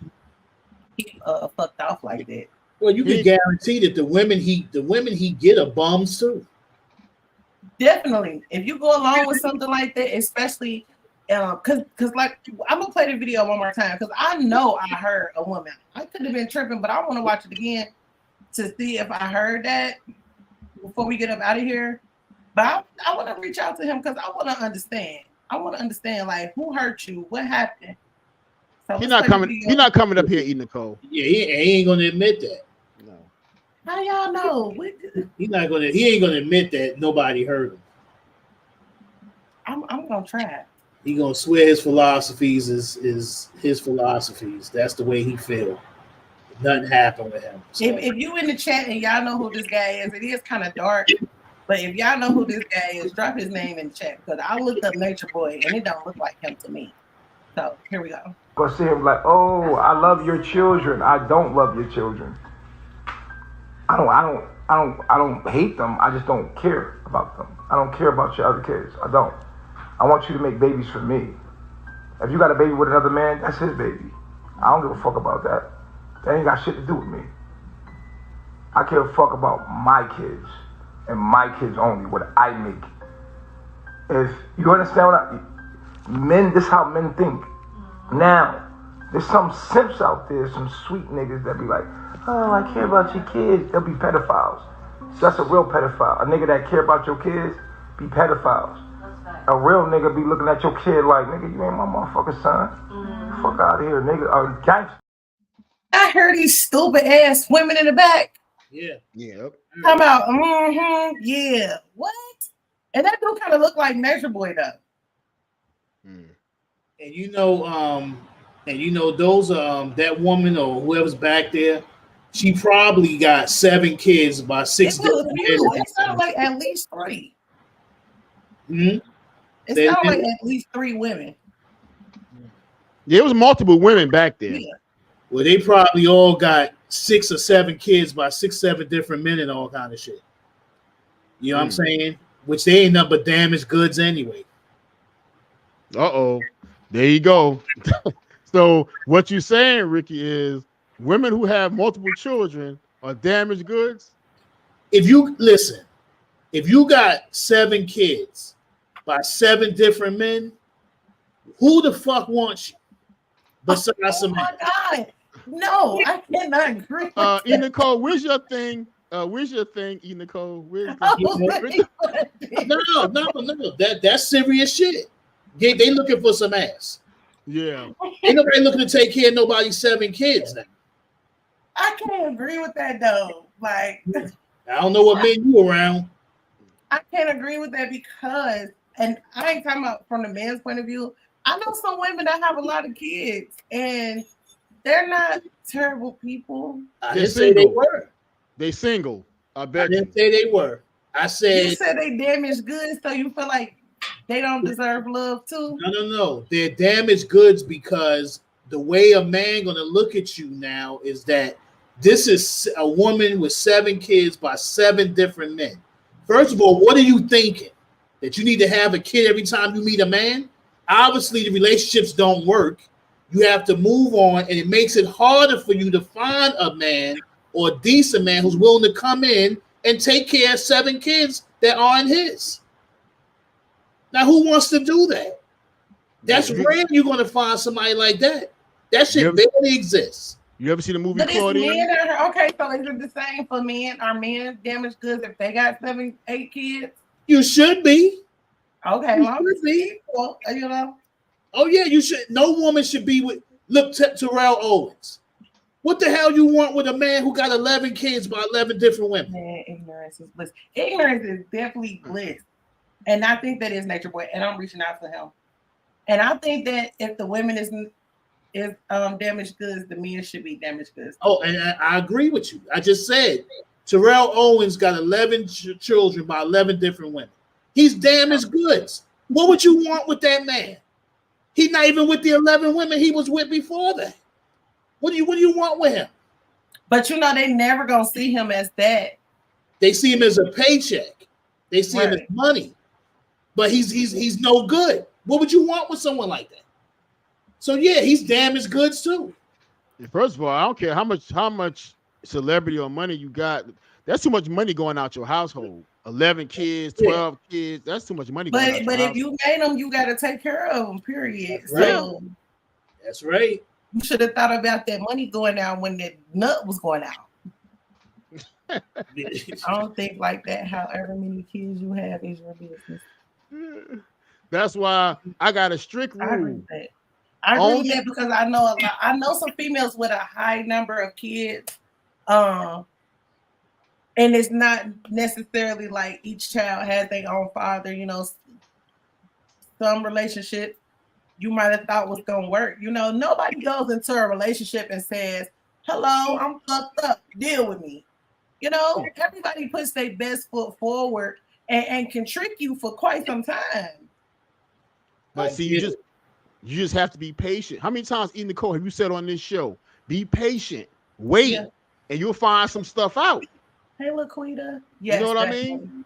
he fucked off like that. Well, you can guarantee that the women he get are bums too. Definitely. If you go along with something like that, especially because like I'm gonna play the video one more time because I know I heard a woman. I could have been tripping, but I want to watch it again to see if I heard that before we get up out of here. But I want to reach out to him because I want to understand. I want to understand like who hurt you, what happened. So He's not coming. He's not coming up here, TheeEnicole. Yeah, he ain't gonna admit that. No. How y'all know? He ain't gonna admit that nobody heard him. I'm gonna try. He gonna swear his philosophies is his philosophies. That's the way he feel. Nothing happened with him. So. If you in the chat and y'all know who this guy is, it is kind of dark. But if y'all know who this guy is, drop his name in the chat because I looked up Nature Boy and it don't look like him to me. So here we go. Go see him like, oh, I love your children. I don't love your children. I don't hate them. I just don't care about them. I don't care about your other kids. I don't. I want you to make babies for me. If you got a baby with another man, that's his baby. I don't give a fuck about that. That ain't got shit to do with me. I care a fuck about my kids and my kids only, what I make. If you understand men, this is how men think. Now, there's some simps out there, some sweet niggas that be like, oh, I care about your kids. They'll be pedophiles. So that's a real pedophile. A nigga that care about your kids be pedophiles. A real nigga be looking at your kid like, nigga, you ain't my motherfucking son. Fuck out of here, nigga. Gangster. I heard these stupid ass women in the back. Yeah. Yeah. Come out. Yeah. What? And that dude kind of look like Nature Boy though. And you know those that woman or whoever's back there, she probably got 7 kids by 6 different men. It sounded like at least 3. Mm-hmm. It sounded like at least 3 women. Yeah, it was multiple women back there. Yeah. Well, they probably all got 6 or 7 kids by 6, 7 different men and all kind of shit. You know what I'm saying? Which they ain't nothing but damaged goods anyway. Uh-oh. There you go. So what you're saying, Ricky, is women who have multiple children are damaged goods? If you got 7 kids by 7 different men, who the fuck wants you? Besides some my God. No, I cannot agree with TheeEnicole, where's your thing? TheeEnicole? Where's No. That's serious shit. They looking for some ass. Yeah. Ain't nobody looking to take care of nobody's 7 kids now. I can't agree with that though. Like, I don't know what made you around. I can't agree with that because, and I ain't talking about from the man's point of view. I know some women that have a lot of kids and they're not terrible people. I They're didn't say they single. were. They single. I I bet you. didn't say they were. I You said said they damaged goods, so you feel like they don't deserve love too? no. They're damaged goods because the way a man gonna look at you now is that this is a woman with 7 kids by 7 different men. First of all, what are you thinking? That you need to have a kid every time you meet a man? Obviously, the relationships don't work. You have to move on, and it makes it harder for you to find a man or a decent man who's willing to come in and take care of 7 kids that aren't his. Now, who wants to do that? That's rare you're going to find somebody like that. That shit barely exists. You ever see the movie But it's Claudine? men that are, okay, so is it the same for men? Are men damaged goods if they got 7, 8 kids? You should be. Okay, You long should as be. well, you know. Oh, yeah, you should. No woman should be with, look, Terrell Owens. What the hell you want with a man who got 11 kids by 11 different women? Man, ignorance is bliss. Ignorance is definitely bliss. And I think that is Nature Boy, and I'm reaching out to him. And I think that if the women is damaged goods, the men should be damaged goods. Oh, and I agree with you. I just said Terrell Owens got 11 children by 11 different women. He's damaged goods. What would you want with that man? He's not even with the 11 women he was with before that. What do you want with him? But you know, they never gonna see him as that. They see him as a paycheck. They see him as money. But he's no good. What would you want with someone like that? So yeah, he's damaged goods too. First of all, I don't care how much celebrity or money you got. That's too much money going out your household. 11 kids, 12 kids. That's too much money. But if you made them, you got to take care of them. Period. That's right. So that's right. You should have thought about that money going out when that nut was going out. I don't think like that. However many kids you have is your business. That's why I got a strict rule. I agree with that. I agree with that because I know a lot. I know some females with a high number of kids, and it's not necessarily like each child has their own father. You know, some relationships you might have thought was gonna work. You know, nobody goes into a relationship and says, "Hello, I'm fucked up. Deal with me." You know, everybody puts their best foot forward and can trick you for quite some time. But see, you just have to be patient. How many times, TheeEnicole, have you said on this show, be patient, wait, and you'll find some stuff out. Hey, Laquita. Yes, you know what I mean?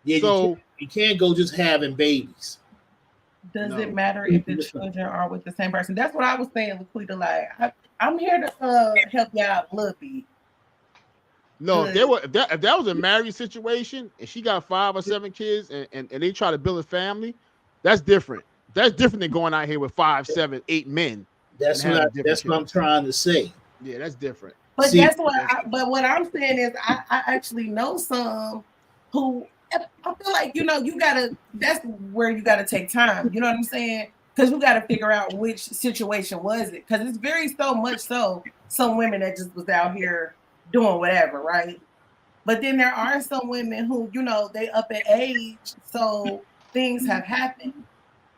Yeah, so you can't go just having babies. Does it matter if the children are with the same person? That's what I was saying, Laquita. Like, I'm here to help you out a little bit. No, if that was a married situation and she got 5 or 7 kids and they try to build a family, that's different. That's different than going out here with 5, 7, 8 men. That's what I'm trying to say. Yeah, that's different. But that's what. But what I'm saying is, I actually know some who I feel like you gotta. That's where you gotta take time. You know what I'm saying? Because you gotta figure out which situation was it. Because it's very so much so some women that just was out here doing whatever, right? But then there are some women who they up in age, so things have happened.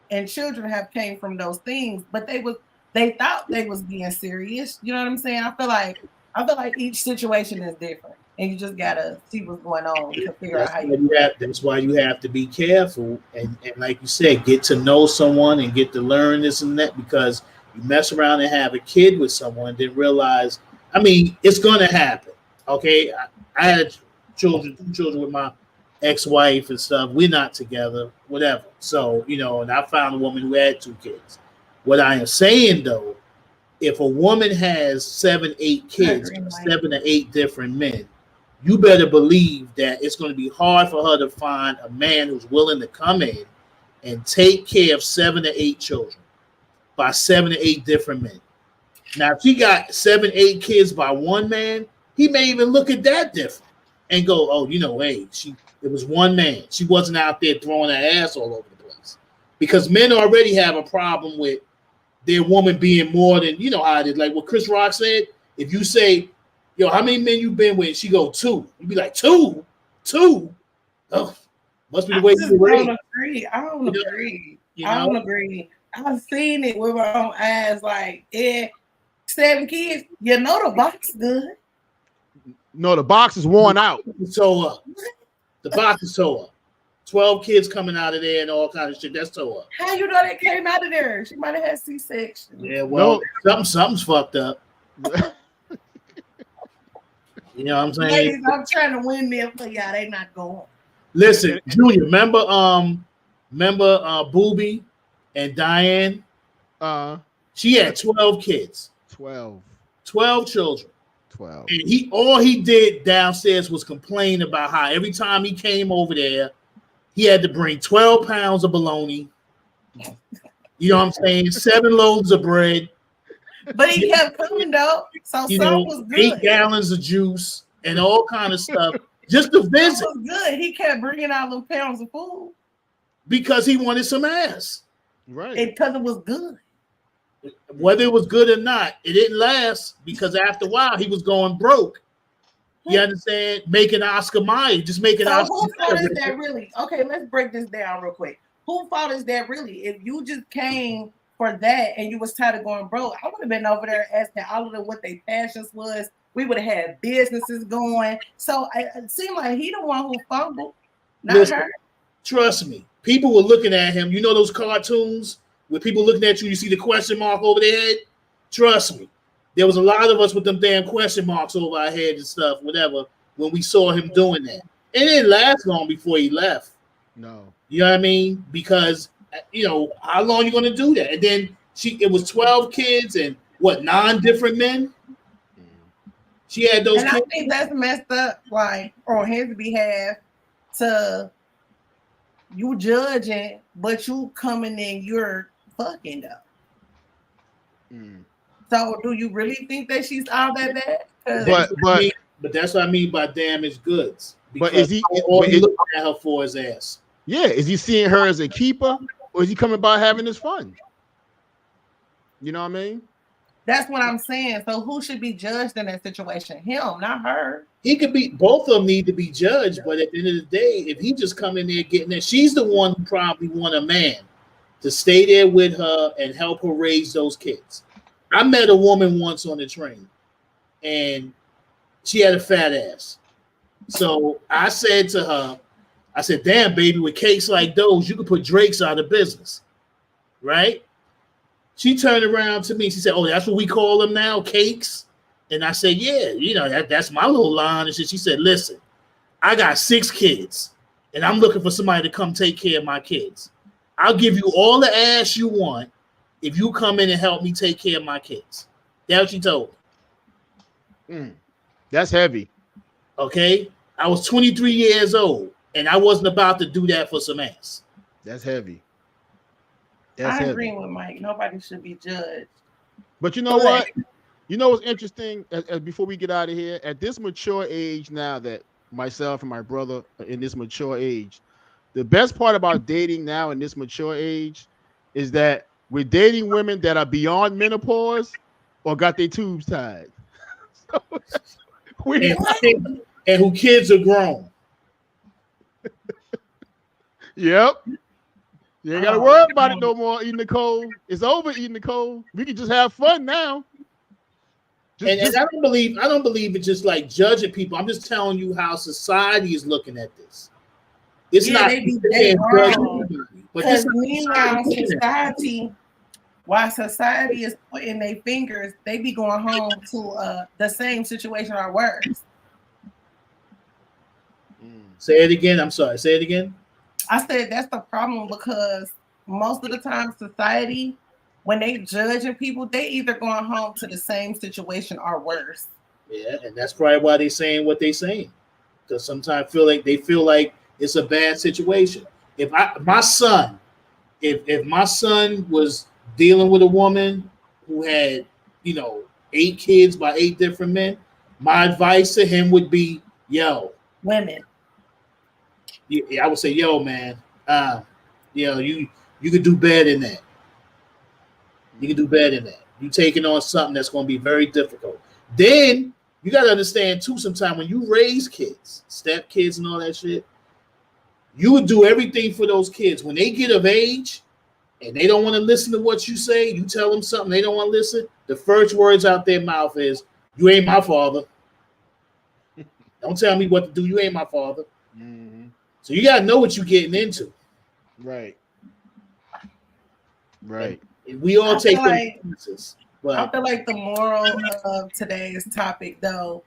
And children have came from those things, but they thought they was being serious. You know what I'm saying? I feel like each situation is different, and you just gotta see what's going on to figure out how you. That's why you have to be careful, and like you said, get to know someone and get to learn this and that, because you mess around and have a kid with someone, then realize, I mean, it's gonna happen. Okay, I had two children with my ex-wife and stuff. We're not together, whatever. So, and I found a woman who had 2 kids. What I am saying though, if a woman has 7, 8 kids, 7 to 8 different men, you better believe that it's going to be hard for her to find a man who's willing to come in and take care of 7 to 8 children by 7 to 8 different men. Now, if she got 7, 8 kids by one man, he may even look at that different and go, "Oh, hey, it was one man. She wasn't out there throwing her ass all over the place." because men already have a problem with their woman being more than, you know how it is. Like what Chris Rock said, if you say, yo, how many men you been with? She go 2. You be like, 2? Oh, must be the way you don't raised. agree. I don't agree. You I know? don't agree. I've seen it with my own eyes. Like, 7 kids, you know the box good. No, the box is worn out. So the box is tore. 12 kids coming out of there and all kind of shit. That's tore. How you know that came out of there? She might have had C-section. Yeah, well, No. something's fucked up. You know what I'm saying? Ladies, I'm trying to win them for y'all. They not going. Listen, Junior, remember Booby and Diane? She had 12 kids. 12 children. 12. And all he did downstairs was complain about how every time he came over there, he had to bring 12 pounds of bologna. You know what I'm saying? 7 loaves of bread. But he kept coming though. So You some know, was good. 8 gallons of juice and all kind of stuff just to visit. Some was good. He kept bringing out them pounds of food. Because he wanted some ass. Right. Because it was good. Whether it was good or not, it didn't last because after a while he was going broke. You understand? Making Oscar Mayer, just making So Oscar whose fault Mayer. is that really? Okay, let's break this down real quick. Whose fault is that really? If you just came for that and you was tired of going broke, I would have been over there asking all of them what their passions was. We would have had businesses going. So it seemed like he the one who fumbled, not Listen, her. Trust me, people were looking at him. You know those cartoons where people looking at you, you see the question mark over their head? Trust me. There was a lot of us with them damn question marks over our heads and stuff, whatever, when we saw him doing that. It didn't last long before he left. No. You know what I mean? Because, you know, how long you going to do that? And then it was 12 kids and 9 different men? She had those And kids. I think that's messed up, like, on his behalf, to you judging, but you coming in, you're fucking though. So do you really think that she's all that bad? But that's what I mean by damaged goods. But is he looking at her for his ass? Yeah, is he seeing her as a keeper, or is he coming by having his fun? You know what I mean? That's what I'm saying. So who should be judged in that situation? Him, not her. He could be. Both of them need to be judged. But at the end of the day, if he just come in there getting it, she's the one who probably want a man to stay there with her and help her raise those kids. I met a woman once on the train, and she had a fat ass. So I said to her, I said, damn, baby, with cakes like those, you could put Drake's out of business, right? She turned around to me. She said, oh, that's what we call them now, cakes? And I said, yeah, you know, that's my little line. And she said, listen, I got 6 kids, and I'm looking for somebody to come take care of my kids. I'll give you all the ass you want if you come in and help me take care of my kids. That's what she told me. That's heavy. Okay? I was 23 years old, and I wasn't about to do that for some ass. That's heavy. I agree with Mike. Nobody should be judged. But you know what? You know what's interesting? Before we get out of here, at this mature age now that myself and my brother are in this mature age, the best part about dating now in this mature age is that we're dating women that are beyond menopause or got their tubes tied. And who kids are grown. Yep. You ain't got to worry about it no more, TheeEnicole. It's over, TheeEnicole. We can just have fun now. And I don't believe it's just like judging people. I'm just telling you how society is looking at this. It's not because meanwhile, society, while society is putting their fingers, they be going home to the same situation or worse. Say it again. I'm sorry. Say it again. I said that's the problem, because most of the time society, when they judging people, they either going home to the same situation or worse. Yeah, and that's probably why they're saying what they're saying. Because sometimes they feel like it's a bad situation. If my son was dealing with a woman who had, 8 kids by 8 different men, my advice to him would be, yo, women. I would say, yo, man, You know, you could do better than that. You can do better than that. You taking on something that's going to be very difficult. Then you got to understand too. Sometimes when you raise kids, step kids, and all that shit, you would do everything for those kids. When they get of age and they don't want to listen to what you say, you tell them something they don't want to listen. The first words out their mouth is, "You ain't my father. Don't tell me what to do. You ain't my father." Mm-hmm. So you got to know what you're getting into. Right. Right. And we all take like, chances. I feel like the moral of today's topic, though,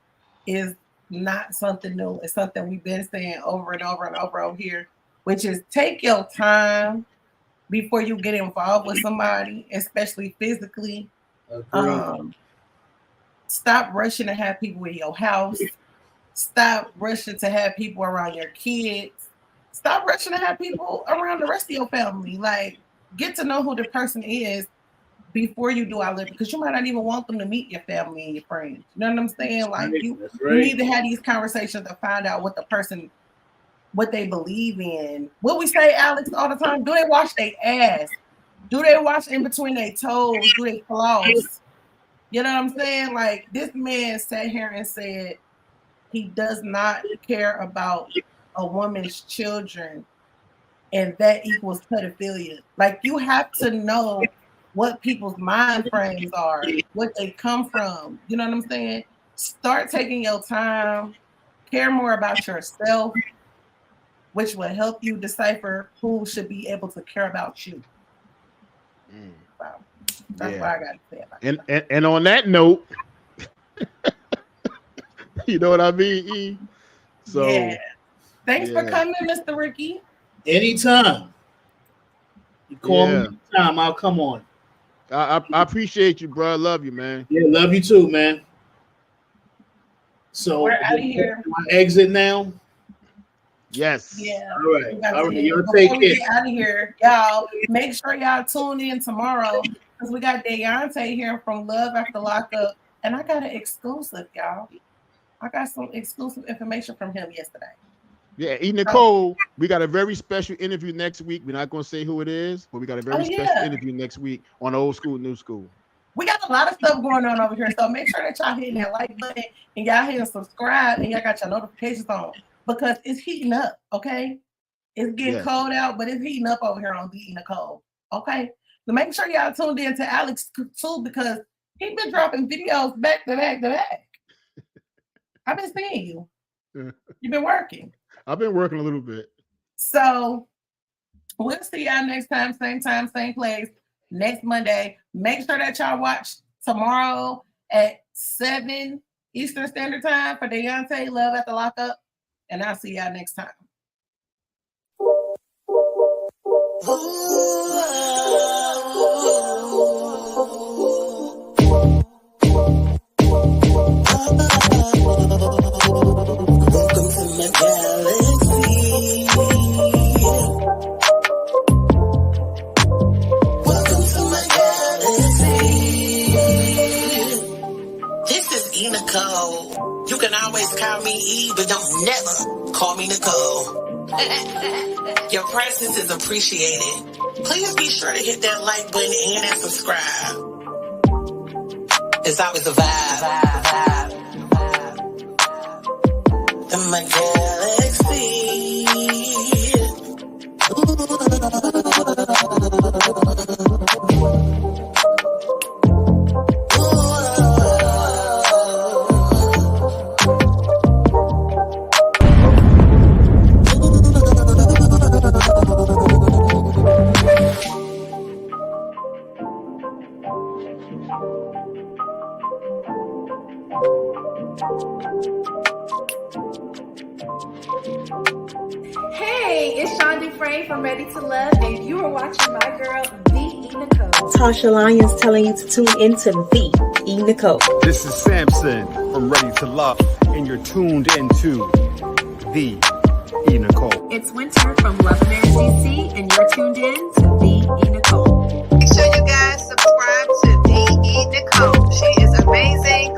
is not something new. It's something we've been saying over and over and over here, which is take your time before you get involved with somebody, especially physically. Stop rushing to have people in your house. Stop rushing to have people around your kids. Stop rushing to have people around the rest of your family. Like, get to know who the person is before you do all that, because you might not even want them to meet your family and your friends. You know what I'm saying? Like, you need to have these conversations to find out what the person, what they believe in. What we say, Alex, all the time, do they wash their ass? Do they wash in between their toes? Do they floss? You know what I'm saying? Like, this man sat here and said he does not care about a woman's children, and that equals pedophilia. Like, you have to know what people's mind frames are, what they come from. You know what I'm saying? Start taking your time, care more about yourself, which will help you decipher who should be able to care about you. Wow. That's what I got to say about it. And on that note, you know what I mean, E? So yeah. Thanks for coming, Mr. Ricky. Anytime. You call me anytime, I'll come on. I appreciate you, bro. I love you, man. Yeah, love you too, man. So we're out of here. My exit now. Yes. Yeah. All right. Y'all take care. Get out of here, y'all. Make sure y'all tune in tomorrow because we got Deontay here from Love After Lockup, and I got an exclusive, y'all. I got some exclusive information from him yesterday. Yeah, TheeEnicole, we got a very special interview next week. We're not going to say who it is, but we got a very special interview next week on Old School, New School. We got a lot of stuff going on over here, so make sure that y'all hitting that like button and y'all hitting subscribe and y'all got your notifications on because it's heating up, okay? It's getting cold out, but it's heating up over here on TheeEnicole, okay? So make sure y'all tuned in to Alex too because he's been dropping videos back to back to back. I've been seeing you. You've been working. I've been working a little bit. So we'll see y'all next time, same place, next Monday. Make sure that y'all watch tomorrow at 7 Eastern Standard Time for Deontay Love After Lockup. And I'll see y'all next time. TheeEnicole. You can always call me E, but don't never call me Nicole. Your presence is appreciated. Please be sure to hit that like button and that subscribe. It's always a vibe. In my galaxy. Hey, it's Sean Dufresne from Ready to Love, and you are watching my girl, TheeEnicole. Tasha Lyons telling you to tune into TheeEnicole. This is Samson from Ready to Love, and you're tuned into TheeEnicole. It's Winter from Love America DC, and you're tuned in to TheeEnicole. Make sure you guys subscribe to TheeEnicole. She is amazing.